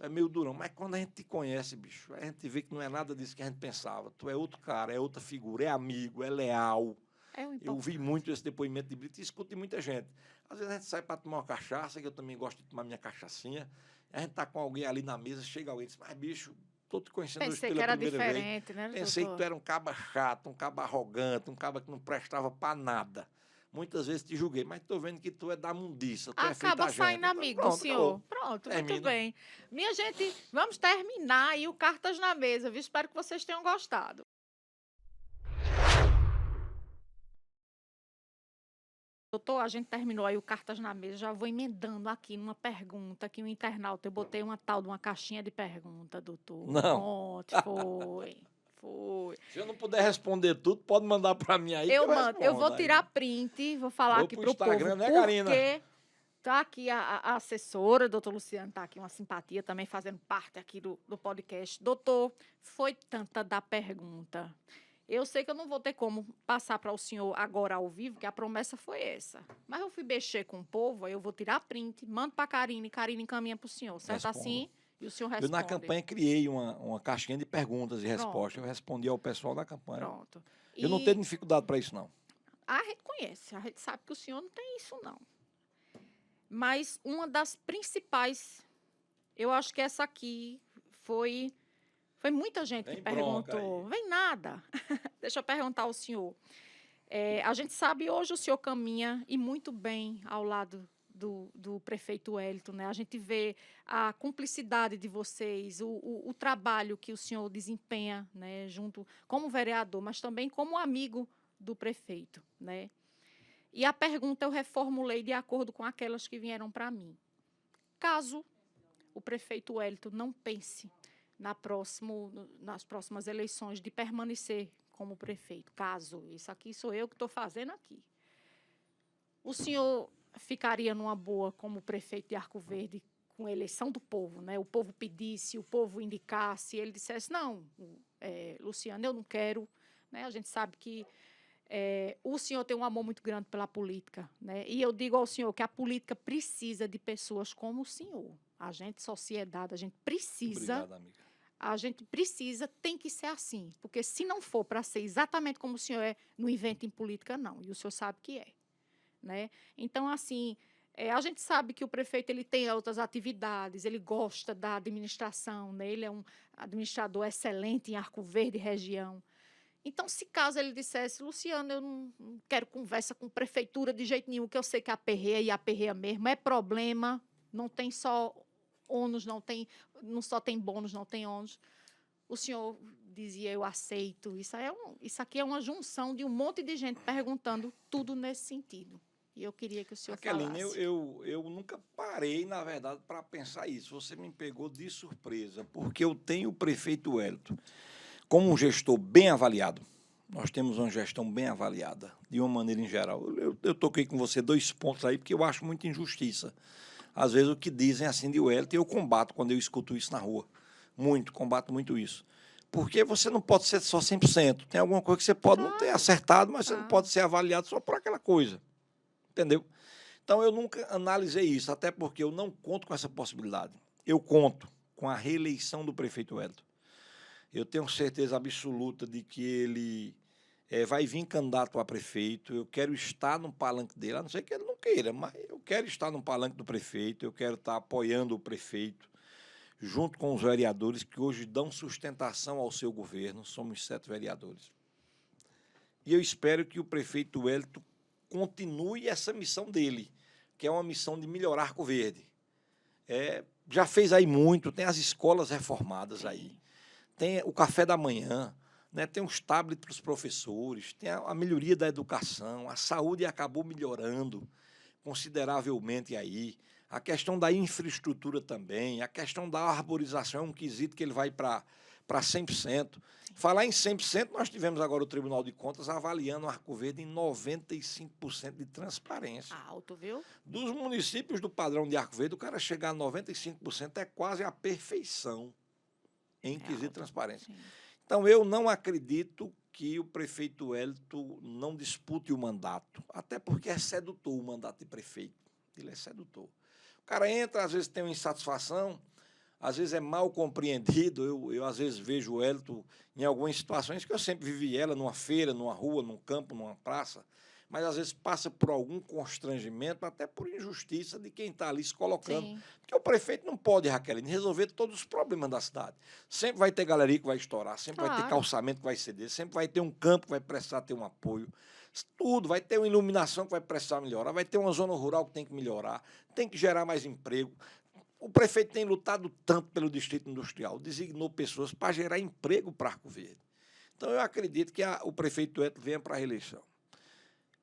meio durão. Mas quando a gente te conhece, bicho, a gente vê que não é nada disso que a gente pensava. Tu é outro cara, é outra figura, é amigo, é leal. É o Eu vi importante. muito esse depoimento de Brito e escuto de muita gente. Às vezes a gente sai para tomar uma cachaça, que eu também gosto de tomar minha cachaçinha. A gente está com alguém ali na mesa, chega alguém e diz, mas bicho, estou te conhecendo hoje Pensei pela que era primeira vez. diferente, né, Pensei que doutor? tu era um caba chato, um caba arrogante, um caba que não prestava para nada. Muitas vezes te julguei, mas estou vendo que tu é da mundiça, tu é feita Acaba a gente. saindo Então, amigo do pronto, senhor. acabou. Pronto, muito Termina. bem. Minha gente, vamos terminar aí o Cartas na Mesa, viu? Espero que vocês tenham gostado. Doutor, a gente terminou aí o Cartas na Mesa, já vou emendando aqui numa pergunta que o internauta, eu botei uma tal de uma caixinha de pergunta, doutor. Não. Ontem, foi. Se eu não puder responder tudo, pode mandar para mim aí que eu respondo. Eu vou Aí. tirar print, vou falar Vou aqui pro pro Instagram, povo, né, Karina? porque tá aqui a assessora, doutor Luciano, tá aqui uma simpatia também fazendo parte aqui do podcast. Doutor, foi tanta da pergunta. Eu sei que eu não vou ter como passar para o senhor agora ao vivo, que a promessa foi essa. Mas eu fui mexer com o povo, aí eu vou tirar print, mando para a Karine, e Karine encaminha para o senhor, certo? Respondo. Assim, e o senhor Eu, responde. na campanha, criei uma caixinha de perguntas e respostas. Eu respondi ao pessoal da campanha. Pronto. Eu não tenho dificuldade para isso, não. A gente conhece, a gente sabe que o senhor não tem isso, não. Mas uma das principais, eu acho que essa aqui foi muita gente que Vem bronca perguntou. aí. Vem nada. Deixa eu perguntar ao senhor. A gente sabe hoje o senhor caminha e muito bem ao lado do prefeito Wellington, né? A gente vê a cumplicidade de vocês, o trabalho que o senhor desempenha, né, junto como vereador, mas também como amigo do prefeito, né? E a pergunta eu reformulei de acordo com aquelas que vieram para mim. Caso o prefeito Wellington não pense nas próximas eleições de permanecer como prefeito, caso, isso aqui sou eu que estou fazendo aqui, o senhor ficaria numa boa como prefeito de Arco Verde com a eleição do povo, né? O povo pedisse, o povo indicasse, ele dissesse, não, Luciano, eu não quero, né? A gente sabe que o senhor tem um amor muito grande pela política, né? E eu digo ao senhor que a política precisa de pessoas como o senhor. A gente, sociedade, a gente precisa. Obrigado, amiga. A gente precisa, tem que ser assim. Porque se não for para ser exatamente como o senhor é, não inventa em política, não. E o senhor sabe que é. Né? Então, assim, a gente sabe que o prefeito ele tem outras atividades, ele gosta da administração, né? Ele é um administrador excelente em Arco Verde região. Então, se caso ele dissesse, Luciano, eu não quero conversa com prefeitura de jeito nenhum, que eu sei que aperreia e aperreia mesmo, é problema, não tem só ônus, não só tem bônus, não tem ônus. O senhor dizia, eu aceito. Isso aqui é uma junção de um monte de gente perguntando tudo nesse sentido. E eu queria que o senhor Raquelina, falasse. eu nunca parei, na verdade, para pensar isso. Você me pegou de surpresa, porque eu tenho o prefeito Wellington como um gestor bem avaliado. Nós temos uma gestão bem avaliada, de uma maneira em geral. Eu toquei com você 2 pontos aí, porque eu acho muita injustiça. Às vezes o que dizem assim de Wellington, eu combato quando eu escuto isso na rua. Combato muito isso. Porque você não pode ser só 100%. Tem alguma coisa que você pode não ter acertado, mas você não pode ser avaliado só por aquela coisa. Entendeu? Então, eu nunca analisei isso, até porque eu não conto com essa possibilidade. Eu conto com a reeleição do prefeito Wellington. Eu tenho certeza absoluta de que ele vai vir candidato a prefeito. Eu quero estar no palanque dele, a não ser que ele não queira, mas eu quero estar no palanque do prefeito, eu quero estar apoiando o prefeito, junto com os vereadores que hoje dão sustentação ao seu governo. Somos 7 vereadores. E eu espero que o prefeito Wellington continue essa missão dele, que é uma missão de melhorar Arco Verde. Já fez aí muito, tem as escolas reformadas aí, tem o café da manhã, né, tem os tablets para os professores, tem a melhoria da educação, a saúde acabou melhorando consideravelmente aí, a questão da infraestrutura também, a questão da arborização é um quesito que ele vai para 100%. Falar em 100%, nós tivemos agora o Tribunal de Contas avaliando o Arco Verde em 95% de transparência. Alto, viu? Dos municípios do padrão de Arco Verde, o cara chegar a 95% é quase a perfeição em quesito de transparência. Sim. Então, eu não acredito que o prefeito Wellington não dispute o mandato, até porque é sedutor o mandato de prefeito. Ele é sedutor. O cara entra, às vezes tem uma insatisfação, às vezes é mal compreendido. Eu às vezes vejo o Wellington em algumas situações que eu sempre vivi ela, numa feira, numa rua, num campo, numa praça, mas às vezes passa por algum constrangimento, até por injustiça de quem está ali se colocando. Sim. Porque o prefeito não pode, Raqueline, resolver todos os problemas da cidade. Sempre vai ter galeria que vai estourar, sempre vai ter calçamento que vai ceder, sempre vai ter um campo que vai precisar ter um apoio. Tudo, vai ter uma iluminação que vai precisar melhorar, vai ter uma zona rural que tem que melhorar, tem que gerar mais emprego. O prefeito tem lutado tanto pelo Distrito Industrial, designou pessoas para gerar emprego para Arco Verde. Então, eu acredito que o prefeito Wellington venha para a reeleição.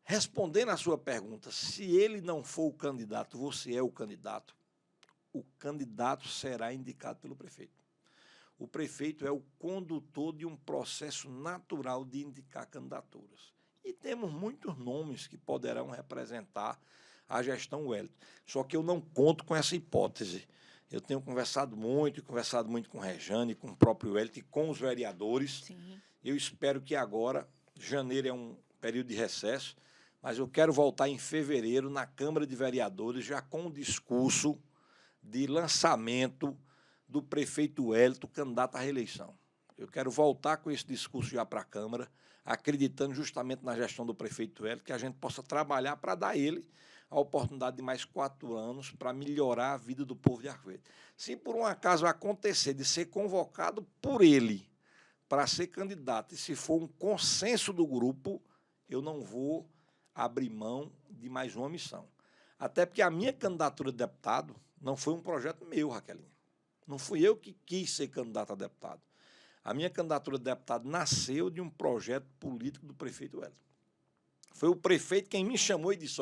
Respondendo à sua pergunta, se ele não for o candidato, você é o candidato será indicado pelo prefeito. O prefeito é o condutor de um processo natural de indicar candidaturas. E temos muitos nomes que poderão representar a gestão Wellington. Só que eu não conto com essa hipótese. Eu tenho conversado muito com o Rejane, com o próprio Wellington e com os vereadores. Sim. Eu espero que agora, janeiro é um período de recesso, mas eu quero voltar em fevereiro na Câmara de Vereadores, já com o discurso de lançamento do prefeito Wellington, candidato à reeleição. Eu quero voltar com esse discurso já para a Câmara, acreditando justamente na gestão do prefeito Wellington, que a gente possa trabalhar para dar a ele a oportunidade de mais 4 anos para melhorar a vida do povo de Arco Verde. Se por um acaso acontecer de ser convocado por ele para ser candidato, e se for um consenso do grupo, eu não vou abrir mão de mais uma missão. Até porque a minha candidatura de deputado não foi um projeto meu, Raqueline. Não fui eu que quis ser candidato a deputado. A minha candidatura de deputado nasceu de um projeto político do prefeito Wellington. Foi o prefeito quem me chamou e disse,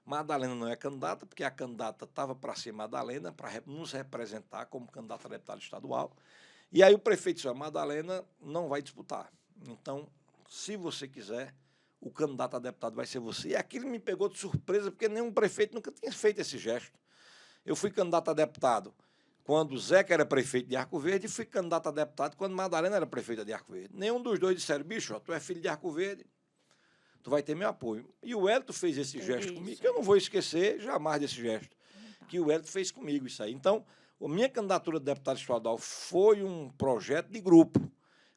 Madalena não é candidata, porque a candidata estava para ser Madalena, para nos representar como candidata a deputado estadual. E aí o prefeito disse, Madalena não vai disputar. Então, se você quiser, o candidato a deputado vai ser você. E aquilo me pegou de surpresa, porque nenhum prefeito nunca tinha feito esse gesto. Eu fui candidato a deputado quando o Zeca era prefeito de Arco Verde e fui candidato a deputado quando Madalena era prefeita de Arco Verde. Nenhum dos dois disseram, bicho, tu é filho de Arco Verde, tu vai ter meu apoio. E o Wellington fez esse gesto comigo, que eu não vou esquecer jamais desse gesto, que o Wellington fez comigo isso aí. Então, a minha candidatura de deputado estadual foi um projeto de grupo.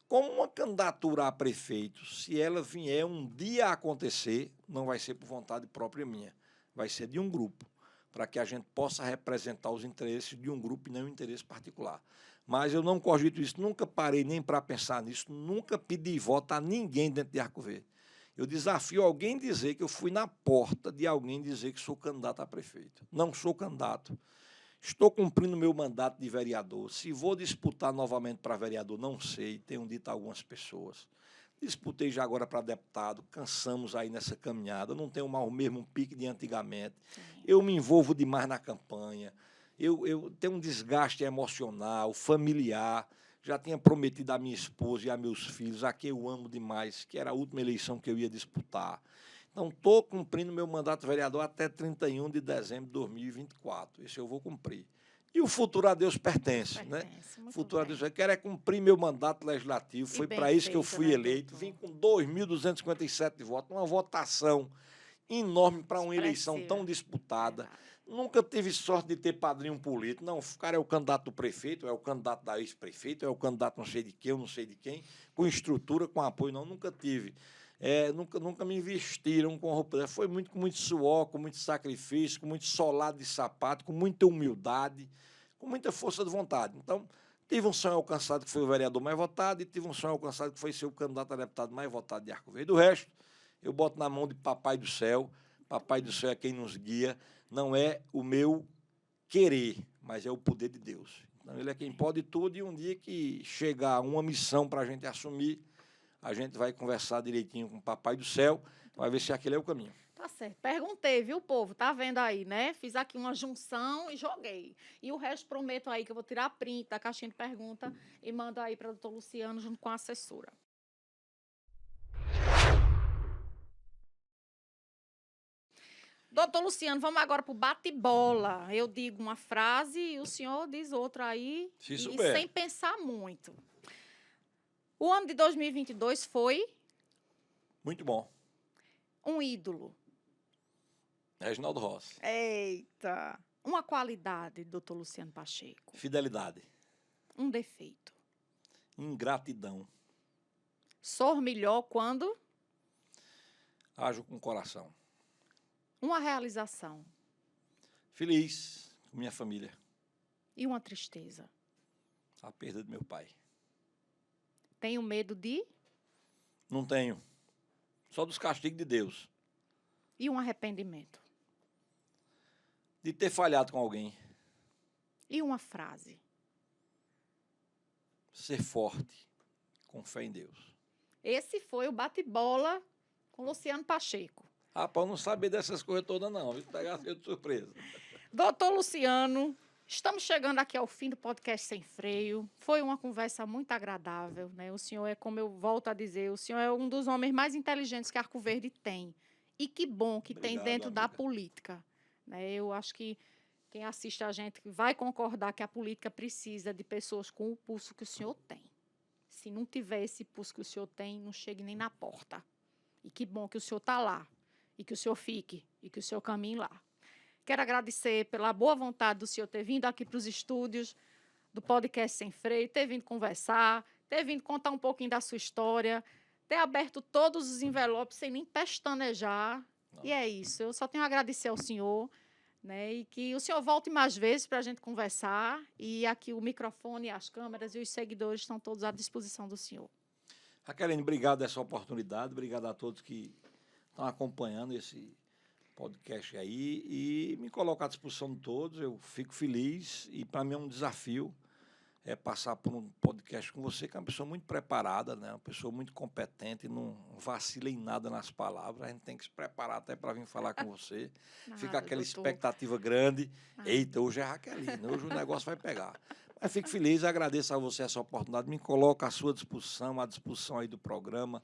Como uma candidatura a prefeito, se ela vier um dia a acontecer, não vai ser por vontade própria minha, vai ser de um grupo, para que a gente possa representar os interesses de um grupo e não um interesse particular. Mas eu não cogito isso, nunca parei nem para pensar nisso, nunca pedi voto a ninguém dentro de Arco Verde. Eu desafio alguém dizer que eu fui na porta de alguém dizer que sou candidato a prefeito. Não sou candidato. Estou cumprindo meu mandato de vereador. Se vou disputar novamente para vereador, não sei, tenho dito a algumas pessoas. Disputei já agora para deputado, cansamos aí nessa caminhada, não tenho mais o mesmo pique de antigamente. Sim. Eu me envolvo demais na campanha, eu tenho um desgaste emocional, familiar. Já tinha prometido a minha esposa e a meus filhos, a quem eu amo demais, que era a última eleição que eu ia disputar. Então, estou cumprindo meu mandato de vereador até 31 de dezembro de 2024. Isso eu vou cumprir. E o futuro a Deus pertence, né? O futuro a Deus. Eu quero cumprir meu mandato legislativo. Foi para isso que eu fui eleito. Vim com 2.257 votos, uma votação enorme para uma eleição tão disputada. Nunca tive sorte de ter padrinho político. Não, o cara é o candidato do prefeito, é o candidato da ex-prefeito, é o candidato não sei de quem, eu não sei de quem, com estrutura, com apoio. Não, nunca tive. Nunca me investiram com roupa. Foi com muito suor, com muito sacrifício, com muito solado de sapato, com muita humildade, com muita força de vontade. Então, Tive um sonho alcançado que foi o vereador mais votado e tive um sonho alcançado que foi ser o candidato a deputado mais votado de Arco Verde. O resto, eu boto na mão de Papai do Céu. Papai do Céu é quem nos guia. Não é o meu querer, mas é o poder de Deus. Então, ele é quem pode tudo e um dia que chegar uma missão para a gente assumir, a gente vai conversar direitinho com o Papai do Céu, vai ver se aquele é o caminho. Tá certo. Perguntei, viu, povo? Tá vendo aí, né? Fiz aqui uma junção e joguei. E o resto prometo aí que eu vou tirar print da caixinha de pergunta e mando aí para o doutor Luciano junto com a assessora. Doutor Luciano, vamos agora para o bate-bola. Eu digo uma frase e o senhor diz outra aí. Se e souber. sem pensar muito. O ano de 2022 foi Muito bom. um ídolo. Reginaldo Rossi. Eita! Uma qualidade, doutor Luciano Pacheco. Fidelidade. Um defeito. Ingratidão. Sou melhor quando? Ajo com o coração. Uma realização. Feliz com minha família. E uma tristeza. A perda do meu pai. Tenho medo de? Não tenho. Só dos castigos de Deus. E um arrependimento. De ter falhado com alguém. E uma frase. Ser forte. Com fé em Deus. Esse foi o bate-bola com Luciano Pacheco. Rapaz, eu não sabia dessas coisas todas, não. Vou pegar de surpresa. Doutor Luciano, estamos chegando aqui ao fim do podcast Sem Freio. Foi uma conversa muito agradável, né? O senhor é, como eu volto a dizer, o senhor é um dos homens mais inteligentes que Arco Verde tem. E que bom que tem Obrigado, dentro da amiga. política, né? Eu acho que quem assiste a gente vai concordar que a política precisa de pessoas com o pulso que o senhor tem. Se não tiver esse pulso que o senhor tem, não chegue nem na porta. E que bom que o senhor está lá. E que o senhor fique. E que o senhor caminhe lá. Quero agradecer pela boa vontade do senhor ter vindo aqui para os estúdios do podcast Sem Freio, ter vindo conversar, ter vindo contar um pouquinho da sua história, ter aberto todos os envelopes sem nem pestanejar. Não. E é isso. Eu só tenho a agradecer ao senhor, né? E que o senhor volte mais vezes para a gente conversar. E aqui o microfone, as câmeras e os seguidores estão todos à disposição do senhor. Raqueline, obrigado dessa oportunidade. Obrigado a todos que estão acompanhando esse podcast aí e me coloco à disposição de todos. Eu fico feliz e para mim é um desafio passar por um podcast com você, que é uma pessoa muito preparada, né? Uma pessoa muito competente, não vacila em nada nas palavras. A gente tem que se preparar até para vir falar com você. Fica aquela expectativa grande. Eita, hoje é Raqueline, hoje o negócio vai pegar. Mas fico feliz, agradeço a você essa oportunidade, me coloco à sua disposição, à disposição aí do programa.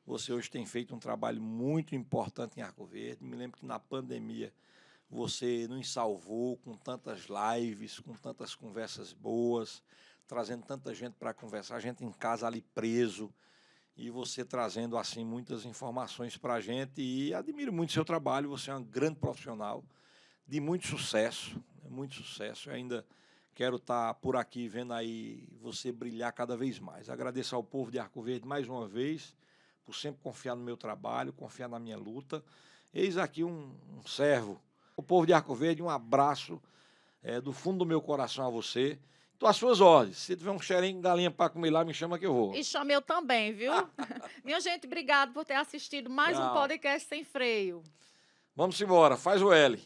Você hoje tem feito um trabalho muito importante em Arco Verde. Me lembro que na pandemia você nos salvou com tantas lives, com tantas conversas boas, trazendo tanta gente para conversar, a gente em casa ali preso, e você trazendo assim muitas informações para a gente. E admiro muito o seu trabalho, você é um grande profissional, de muito sucesso, muito sucesso. Eu ainda quero estar por aqui vendo aí você brilhar cada vez mais. Agradeço ao povo de Arco Verde mais uma vez, por sempre confiar no meu trabalho, confiar na minha luta. Eis aqui um servo. O povo de Arco Verde, um abraço do fundo do meu coração a você. Estou às suas ordens. Se tiver um cheirinho de galinha para comer lá, me chama que eu vou. E chame eu também, viu? Minha gente, obrigado por ter assistido mais um Tchau. podcast Sem Freio. Vamos embora, faz o L.